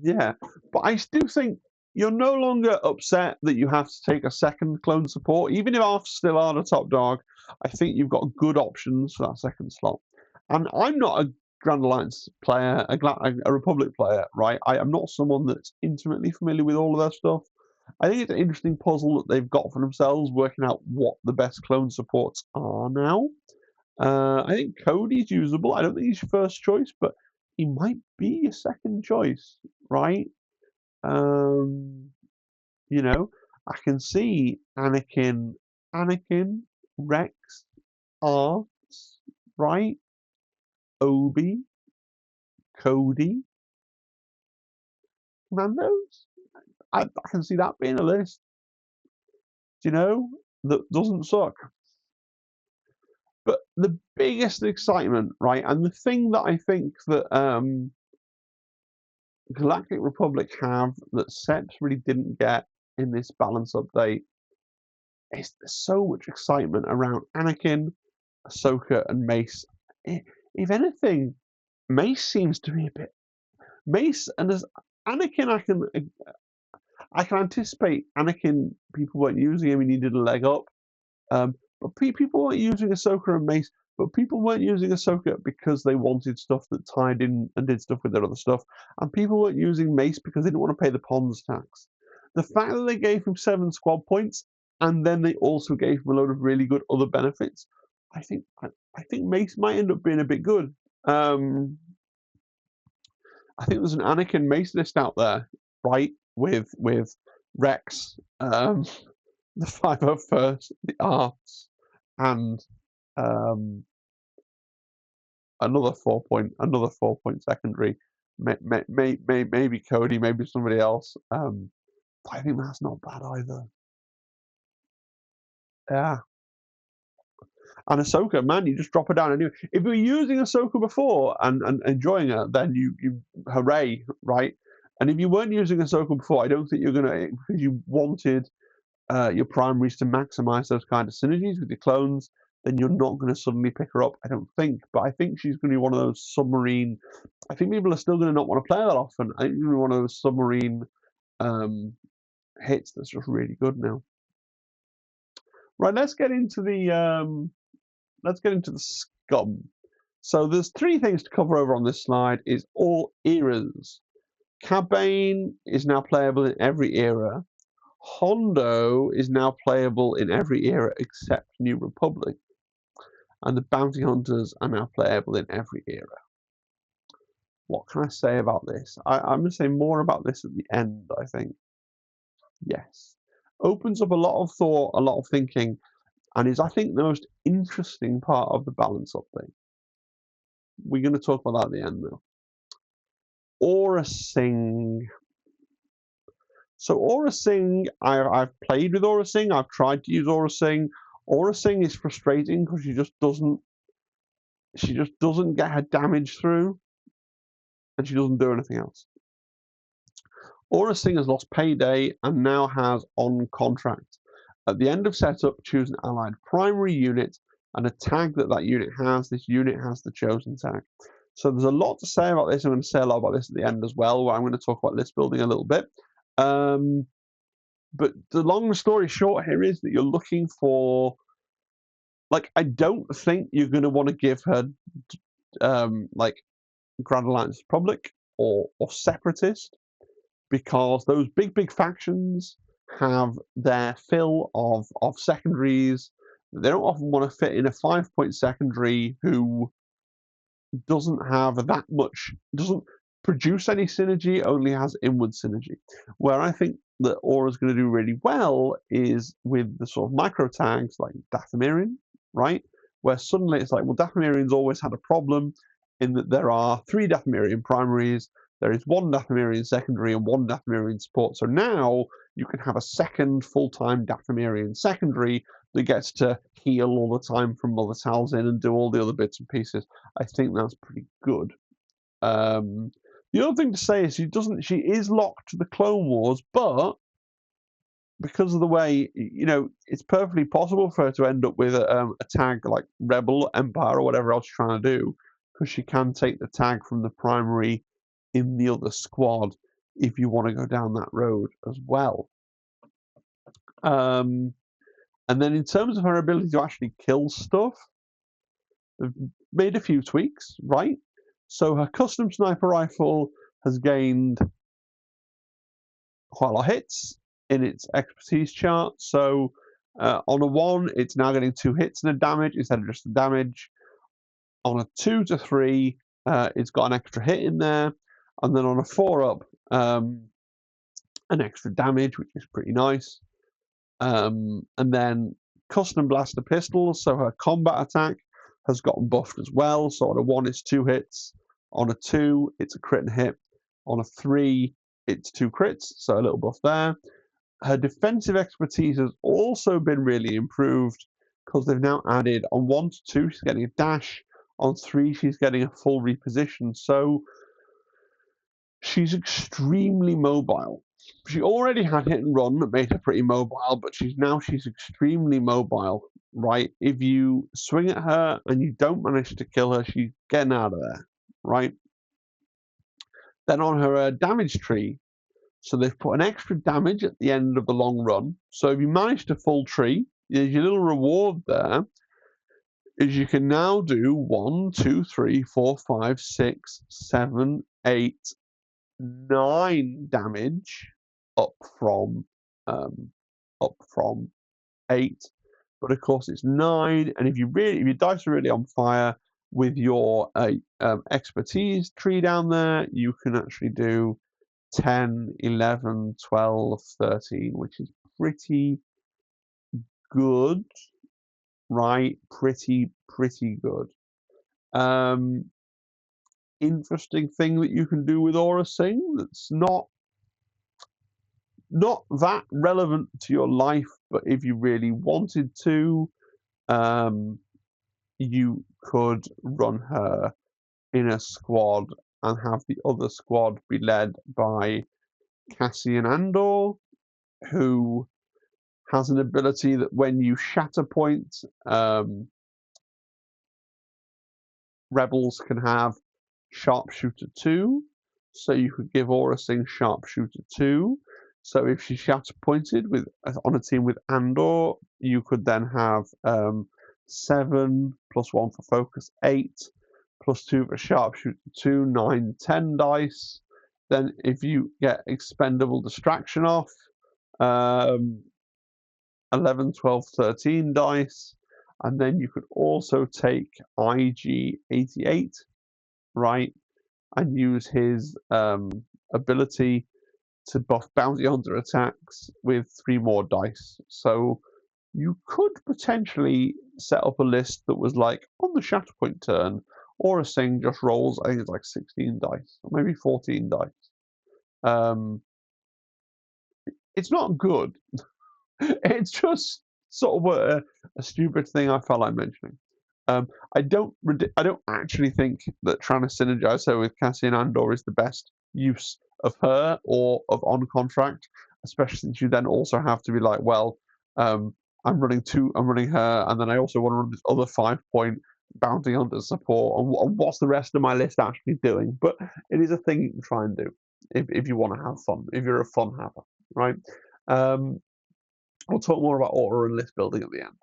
Yeah, but I still think you're no longer upset that you have to take a second clone support. Even if ARFs still are the top dog, I think you've got good options for that second slot. And I'm not a Grand Alliance player, a Republic player, right? I am not someone that's intimately familiar with all of their stuff. I think it's an interesting puzzle that they've got for themselves, working out what the best clone supports are now. I think Cody's usable. I don't think he's your first choice, but he might be your second choice, right? You know, I can see Anakin, Rex, Arts, right? Obi, Cody, Commandos. I can see that being a list, that doesn't suck. But the biggest excitement, right, and the thing that I think that Galactic Republic have that Seps really didn't get in this balance update is there's so much excitement around Anakin, Ahsoka, and Mace. If anything, Mace seems to be a bit Mace and as Anakin, I can anticipate Anakin. People weren't using him; he needed a leg up. But people weren't using Ahsoka and Mace, but people weren't using Ahsoka because they wanted stuff that tied in and did stuff with their other stuff, and people weren't using Mace because they didn't want to pay the Pons tax. The fact that they gave him 7 squad points and then they also gave him a load of really good other benefits, I think Mace might end up being a bit good. I think there's an Anakin Mace list out there, right? With Rex, the 501st, the Arts, and another 4-point secondary. Maybe Cody, maybe somebody else. I think that's not bad either. Yeah. And Ahsoka, man, you just drop her down anyway. If you were using Ahsoka before and enjoying her, then you hooray, right? And if you weren't using Ahsoka before, I don't think you're gonna, because you wanted your primaries to maximize those kind of synergies with your clones, then you're not going to suddenly pick her up, I don't think. But I think she's going to be one of those submarine. I think people are still going to not want to play that often. I think she's going to be one of those submarine hits that's just really good now. Right, let's get into the scum. So there's 3 things to cover over on this slide. Is all eras. Cad Bane is now playable in every era. Hondo is now playable in every era except New Republic. And the Bounty Hunters are now playable in every era. What can I say about this? I'm going to say more about this at the end, I think. Yes. Opens up a lot of thought, a lot of thinking, and is, I think, the most interesting part of the balance update. We're going to talk about that at the end now. Aura Sing. So Aura Sing, I've played with Aura Sing. I've tried to use Aura Sing. Aura Sing is frustrating because she just doesn't get her damage through, and she doesn't do anything else. Aura Sing has lost payday and now has on contract. At the end of setup, choose an allied primary unit and a tag that unit has. This unit has the chosen tag. So there's a lot to say about this. I'm going to say a lot about this at the end as well, where I'm going to talk about list building a little bit. But the long story short here is that you're looking for, I don't think you're going to want to give her Grand Alliance Republic or Separatist, because those big factions have their fill of secondaries. They don't often want to fit in a 5-point secondary who doesn't have that much, doesn't produce any synergy, only has inward synergy. Where I think that Aura's going to do really well is with the sort of micro tags like Dathomirian, right? Where suddenly it's like, well, Dathomirian's always had a problem in that there are 3 Dathomirian primaries, there is 1 Dathomirian secondary and 1 Dathomirian support. So now you can have a second full-time Dathomirian secondary that gets to heal all the time from Mother Talzin and do all the other bits and pieces. I think that's pretty good. The other thing to say is she is locked to the Clone Wars, but because of the way, it's perfectly possible for her to end up with a tag like Rebel, Empire, or whatever else she's trying to do, because she can take the tag from the primary in the other squad if you want to go down that road as well. And then in terms of her ability to actually kill stuff, they've made a few tweaks, right? So her custom sniper rifle has gained quite a lot of hits in its expertise chart. So on a 1, it's now getting 2 hits and a damage instead of just a damage. On a 2 to 3, it's got an extra hit in there. And then on a 4-up, an extra damage, which is pretty nice. And then custom blaster pistols, so her combat attack has gotten buffed as well. So on a 1, it's 2 hits. On a 2, it's a crit and hit. On a 3, it's 2 crits, so a little buff there. Her defensive expertise has also been really improved because they've now added on 1 to 2, she's getting a dash. On 3, she's getting a full reposition. So she's extremely mobile. She already had hit and run that made her pretty mobile, but she's extremely mobile, right? If you swing at her and you don't manage to kill her, she's getting out of there, right? Then on her damage tree, so they've put an extra damage at the end of the long run. So if you manage to full tree, there's your little reward there, is you can now do 1, 2, 3, 4, 5, 6, 7, 8, 9 damage up from 8, but of course it's 9. And if your dice are really on fire with your expertise tree down there, you can actually do 10, 11, 12, 13, which is pretty good, right? Pretty good. Interesting thing that you can do with Aura Sing that's not that relevant to your life, but if you really wanted to, you could run her in a squad and have the other squad be led by Cassian Andor, who has an ability that when you Shatterpoint, rebels can have Sharpshooter 2, so you could give Aura Sing Sharpshooter 2. So if she's Shatterpointed on a team with Andor, you could then have 7 plus 1 for focus, 8 plus 2 for Sharpshooter 2, 9, 10 dice. Then if you get Expendable Distraction off, 11, 12, 13 dice. And then you could also take IG-88, right, and use his ability to buff bounty hunter attacks with 3 more dice. So you could potentially set up a list that was like, on the Shatterpoint turn, Aura Sing just rolls, I think it's like 16 dice, or maybe 14 dice. It's not good. It's just sort of a stupid thing I felt like mentioning. I don't actually think that trying to synergize her with Cassian Andor is the best use of her or of on contract, especially since you then also have to be like, well, I'm running her, and then I also want to run this other 5-point bounty hunter support. And what's the rest of my list actually doing? But it is a thing you can try and do if you want to have fun, if you're a fun haver, right? We'll talk more about order and list building at the end.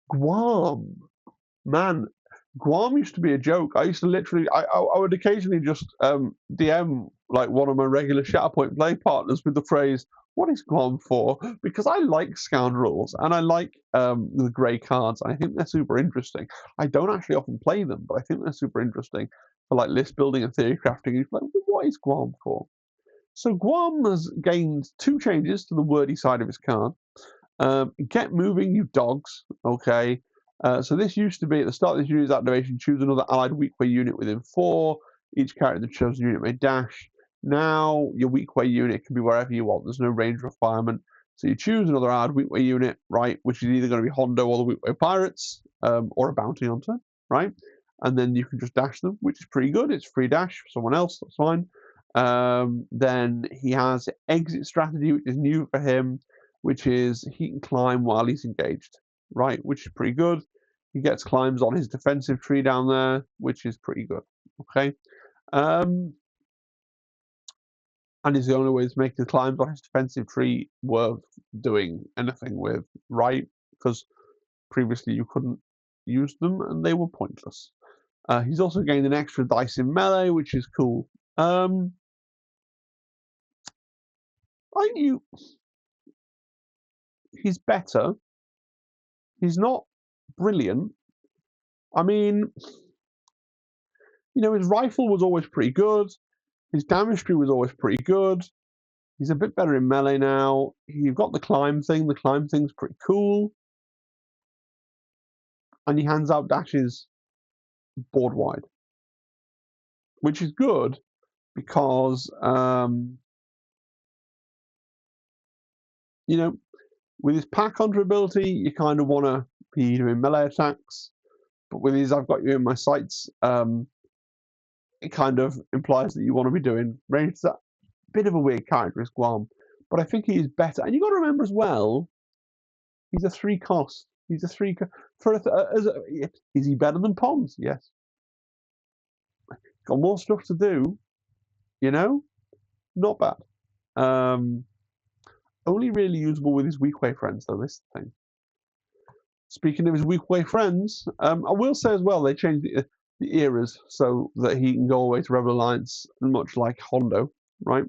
Guam. Man, Guam used to be a joke. I used to literally, I would occasionally just DM like one of my regular Shatterpoint play partners with the phrase, "What is Guam for?" Because I like scoundrels and I like the grey cards. I think they're super interesting. I don't actually often play them, but I think they're super interesting for like list building and theory crafting. You're like, what is Guam for? So Guam has gained 2 changes to the wordy side of his card. Get moving, you dogs. Okay. So this used to be at the start of this unit's activation, choose another allied weakway unit within 4. Each character in the chosen unit may dash. Now your weakway unit can be wherever you want. There's no range requirement. So you choose another allied weakway unit, right, which is either going to be Hondo or the weakway pirates, or a bounty hunter, right? And then you can just dash them, which is pretty good. It's free dash for someone else. That's fine. Then he has exit strategy, which is new for him, which is he can climb while he's engaged, right? Which is pretty good. He gets climbs on his defensive tree down there, which is pretty good. Okay. And it's the only way to make the climbs on his defensive tree worth doing anything with, right? Because previously you couldn't use them and they were pointless. He's also gained an extra dice in melee, which is cool. I knew he's better. He's not brilliant. I mean, his rifle was always pretty good. His damage tree was always pretty good. He's a bit better in melee now. You've got the climb thing. The climb thing's pretty cool. And he hands out dashes board wide, which is good because, with his pack hunter ability, you kind of want to be doing melee attacks. But with his I've got you in my sights, it kind of implies that you want to be doing range. That bit of a weird character is Guam, but I think he is better. And you got to remember as well, he's a 3 cost. He's a 3 is he better than Pons? Yes. Got more stuff to do, not bad. Only really usable with his weakway friends, though. This thing. Speaking of his weakway friends, I will say as well they changed the eras so that he can go away to Rebel Alliance, much like Hondo, right?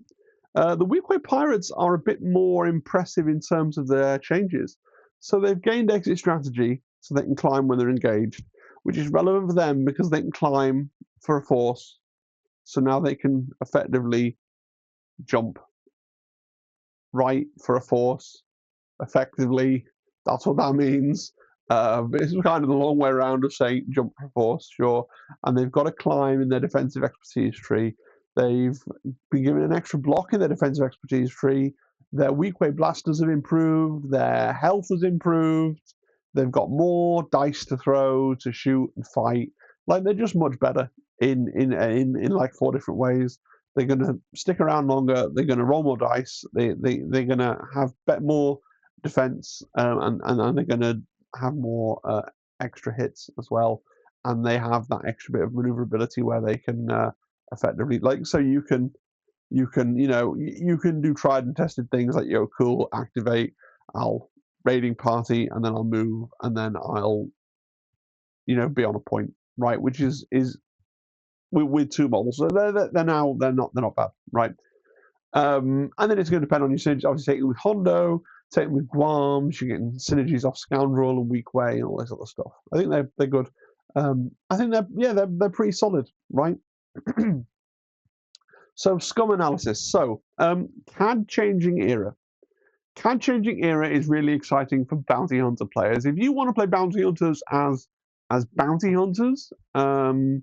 The weakway pirates are a bit more impressive in terms of their changes. So they've gained exit strategy, so they can climb when they're engaged, which is relevant for them because they can climb for a force. So now they can effectively jump right for a force. Effectively, that's what that means. It's kind of the long way around of saying jump for force, sure. And they've got to climb in their defensive expertise tree. They've been given an extra block in their defensive expertise tree. Their weakway blasters have improved. Their health has improved. They've got more dice to throw, to shoot and fight. Like they're just much better in like 4 different ways. They're going to stick around longer. They're going to roll more dice. They're going to have more defense, and they're going to have more extra hits as well. And they have that extra bit of maneuverability where they can effectively, so you can do tried and tested things like cool, activate, I'll raiding party, and then I'll move, and then I'll be on a point, right? Which is with 2 models, so they're not bad, right? And then it's going to depend on your synergy. Obviously, taking with Hondo, taking with Guam, you're getting synergies off Scoundrel and Weakway and all this other stuff. I think they're good. I think they're pretty solid, right? So Scum analysis. So CAD changing era. CAD changing era is really exciting for bounty hunter players. If you want to play bounty hunters as bounty hunters, you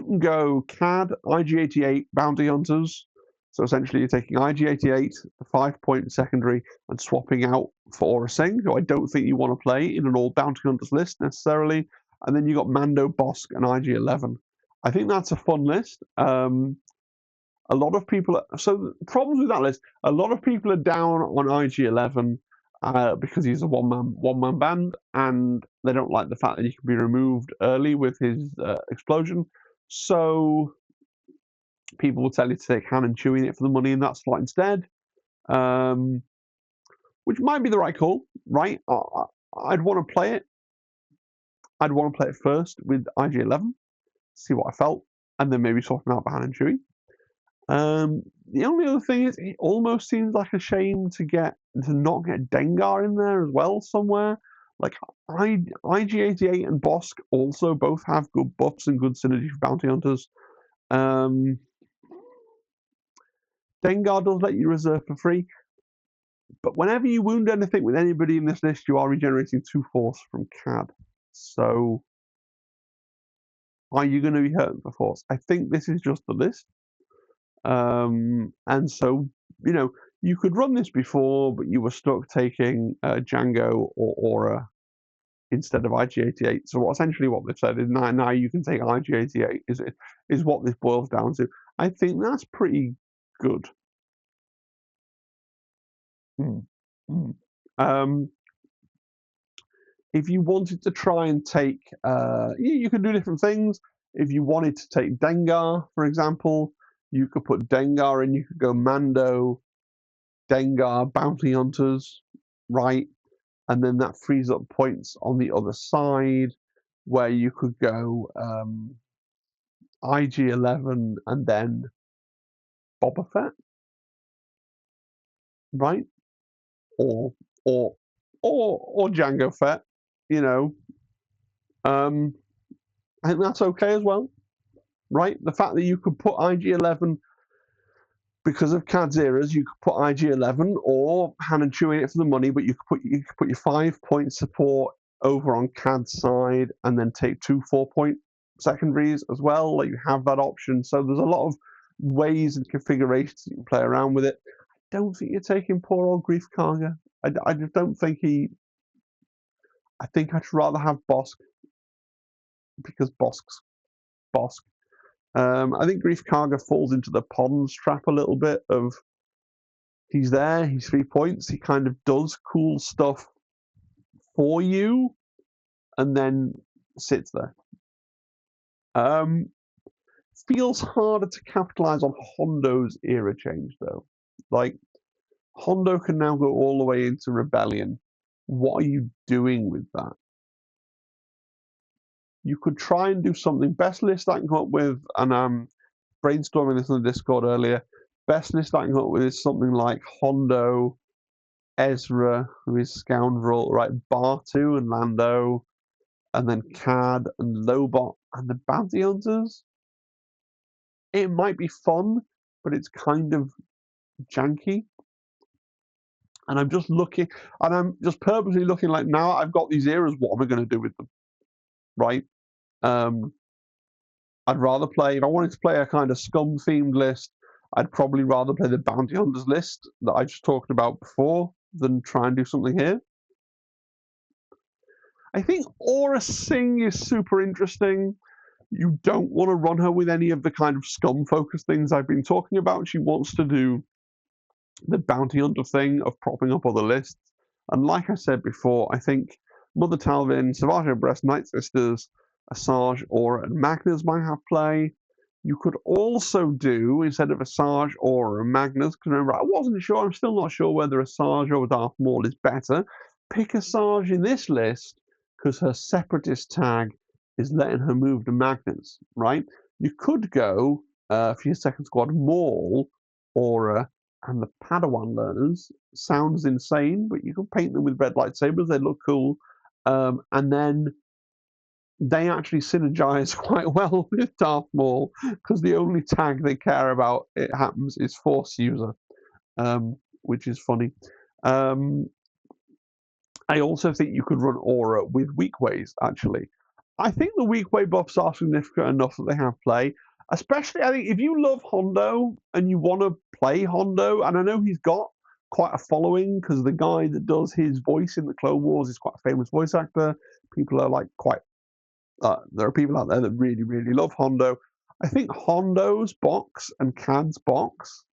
can go CAD IG88 bounty hunters. So essentially, you're taking IG88, the 5-point secondary, and swapping out for Orasing, who I don't think you want to play in an all bounty hunters list necessarily. And then you got Mando, Bosk, and IG11. I think that's a fun list. A lot of people. So problems with that list. A lot of people are down on IG11 because he's a one-man band, and they don't like the fact that he can be removed early with his explosion. So people will tell you to take Han and Chewie in it for the money in that slot instead, which might be the right call, right? I'd want to play it. I'd want to play it first with IG11, see what I felt, and then maybe swap him out for Han and Chewie. The only other thing is, it almost seems like a shame to not get Dengar in there as well somewhere. Like IG88 and Bosk also both have good buffs and good synergy for bounty hunters. Um, Dengar does let you reserve for free, but whenever you wound anything with anybody in this list, you are regenerating 2 force from CAD. So, are you going to be hurting for force? I think this is just the list. And so, you could run this before, but you were stuck taking Django or Aura instead of IG88. So essentially what they've said is now you can take IG88 is what this boils down to. I think that's pretty good. If you wanted to try and take, you could do different things. If you wanted to take Dengar, for example, you could put Dengar in, you could go Mando, Dengar, Bounty Hunters, right? And then that frees up points on the other side where you could go IG11 and then Boba Fett, right? Or Jango Fett, I think that's okay as well, right? The fact that you could put IG11 because of CAD's eras, you could put IG11 or Han and Chewie in it for the money, but you could put your 5-point support over on CAD's side and then take 2 4-point secondaries as well. Like you have that option. So there's a lot of ways and configurations you can play around with it. I don't think you're taking poor old Grief Karga. I just don't think I think I'd rather have Bosk because Bosk's Bosk. I think Grief Karga falls into the Pons trap a little bit of he's there, he's 3 points, he kind of does cool stuff for you and then sits there. Feels harder to capitalize on Hondo's era change though. Like Hondo can now go all the way into Rebellion. What are you doing with that? You could try and do something. Best list I can come up with, and I'm brainstorming this on the Discord earlier. Best list I can come up with is something like Hondo, Ezra, who is Scoundrel, right? Bartu and Lando, and then Cad and Lobot and the Bounty Hunters. It might be fun, but it's kind of janky. And I'm just looking, and I'm just purposely looking like now I've got these eras, what am I going to do with them? Right? I'd rather play, if I wanted to play a kind of Scum themed list, I'd probably rather play the Bounty Hunters list that I just talked about before than try and do something here. I think Aura Singh is super interesting. You don't want to run her with any of the kind of Scum focused things I've been talking about. She wants to do the bounty hunter thing of propping up other lists. And like I said before, I think Mother Talvin, Savage Breast, Night Sisters, Asajj, Aura, and Magnus might have play. You could also do, instead of Asajj, Aura, and Magnus, because remember, I wasn't sure, I'm still not sure whether Asajj or Darth Maul is better. Pick Asajj in this list, because her Separatist tag is letting her move to Magnus, right? You could go for your second squad, Maul, Aura, and the Padawan learners. Sounds insane, but you can paint them with red lightsabers. They look cool. And then they actually synergize quite well with Darth Maul because the only tag they care about, it happens, is Force user, which is funny. I also think you could run Aura with weak ways, actually. I think the weak way buffs are significant enough that they have play. Especially, I think if you love Hondo and you want to play Hondo, and I know he's got quite a following because the guy that does his voice in the Clone Wars is quite a famous voice actor. People are like there are people out there that really, really love Hondo. I think Hondo's box and Cad's box,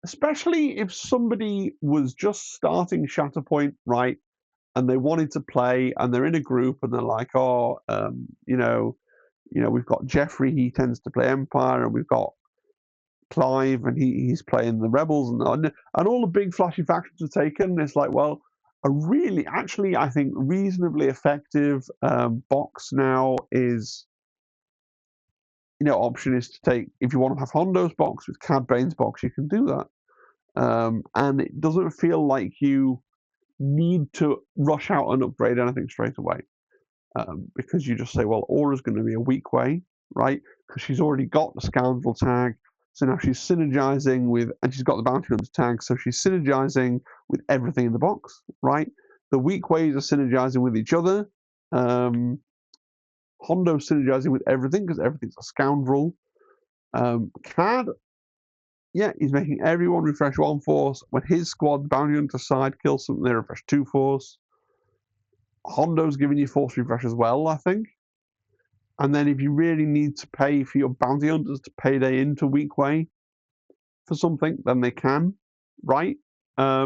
especially if somebody was just starting Shatterpoint, right, and they wanted to play, and they're in a group, and they're like, we've got Jeffrey, he tends to play Empire, and we've got Clive, and he's playing the Rebels, and all the big flashy factions are taken. And it's like, well, a really, actually, I think reasonably effective box now is option is to take, if you want to have Hondo's box with Cad Bane's box, you can do that. And it doesn't feel like you need to rush out and upgrade anything straight away. Because you just say, well, Aura's going to be a weak way, right? Because she's already got the Scoundrel tag, so now she's synergizing with, and she's got the Bounty Hunter tag, so she's synergizing with everything in the box, right? The weak ways are synergizing with each other. Hondo's synergizing with everything because everything's a Scoundrel. Cad, yeah, he's making everyone refresh 1 force. When his squad Bounty Hunter side kills something, they refresh 2 force. Hondo's giving you force refresh as well, I think. And then if you really need to pay for your bounty hunters to payday into weak way for something, then they can, right? I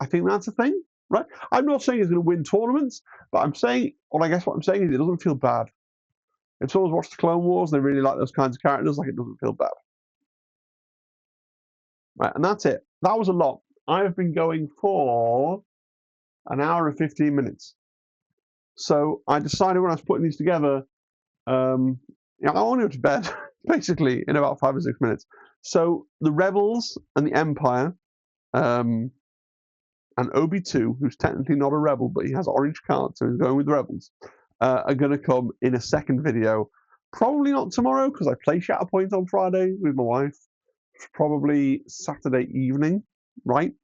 think that's a thing, right? I'm not saying it's going to win tournaments, but I'm saying, well, I guess what I'm saying is it doesn't feel bad. If someone's watched the Clone Wars and they really like those kinds of characters, like, it doesn't feel bad. Right, and that's it. That was a lot. I've been going for an hour and 15 minutes. So I decided when I was putting these together, I want to go to bed, basically, in about 5 or 6 minutes. So the Rebels and the Empire, and Obi-2, who's technically not a Rebel, but he has orange cards, so he's going with the Rebels, are going to come in a second video. Probably not tomorrow, because I play Shatterpoint on Friday with my wife. Probably Saturday evening, right?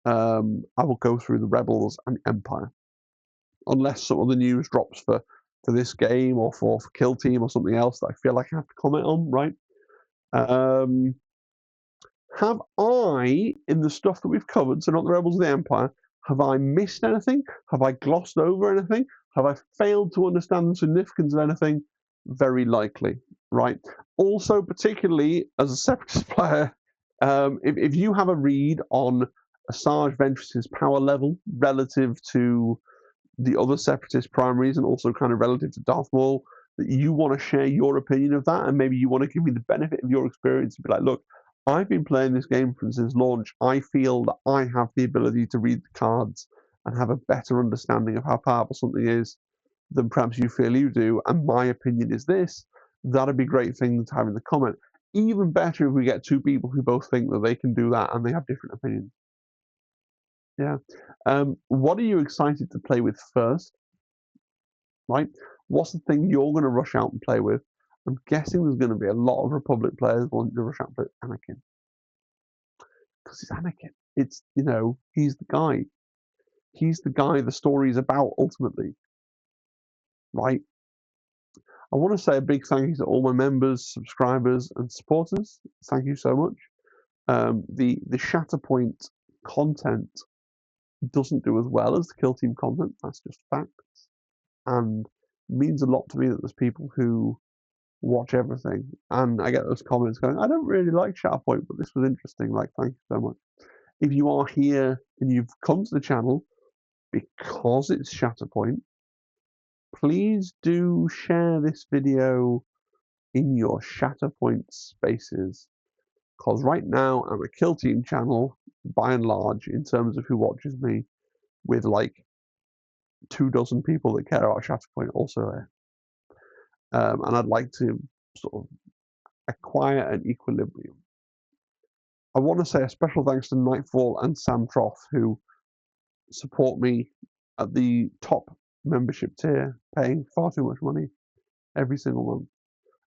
I will go through the Rebels and the Empire. Unless some of the news drops for this game or for Kill Team or something else that I feel like I have to comment on, right? Have I, in the stuff that we've covered, so not the Rebels of the Empire, have I missed anything? Have I glossed over anything? Have I failed to understand the significance of anything? Very likely, right? Also, particularly as a Separatist player, if you have a read on Asajj Ventress's power level relative to the other Separatist primaries and also kind of relative to Darth Maul, that you want to share your opinion of that, and maybe you want to give me the benefit of your experience and be like, look, I've been playing this game since launch. I feel that I have the ability to read the cards and have a better understanding of how powerful something is than perhaps you feel you do, and my opinion is this. That'd be a great thing to have in the comment. Even better if we get 2 people who both think that they can do that and they have different opinions. Yeah. What are you excited to play with first? Right? What's the thing you're going to rush out and play with? I'm guessing there's going to be a lot of Republic players wanting to rush out and play Anakin. Because it's Anakin. It's, he's the guy. He's the guy the story's about, ultimately. Right? I want to say a big thank you to all my members, subscribers, and supporters. Thank you so much. The Shatterpoint content doesn't do as well as the Kill Team content. That's just facts. And means a lot to me that there's people who watch everything, and I get those comments going, I don't really like Shatterpoint, but this was interesting. Like, thank you so much. If you are here and you've come to the channel because it's Shatterpoint, please do share this video in your Shatterpoint spaces, because right now I'm a Kill Team channel by and large in terms of who watches me, with like 24 people that care about Shatterpoint also there. And I'd like to sort of acquire an equilibrium. I want to say a special thanks to Nightfall and Sam Troth, who support me at the top membership tier, paying far too much money every single month.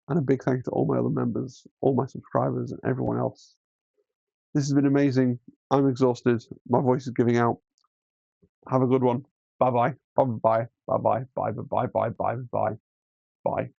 And a big thank you to all my other members, all my subscribers, and everyone else. This has been amazing. I'm exhausted. My voice is giving out. Have a good one. Bye-bye. Bye-bye. Bye-bye. Bye-bye. Bye-bye. Bye-bye. Bye.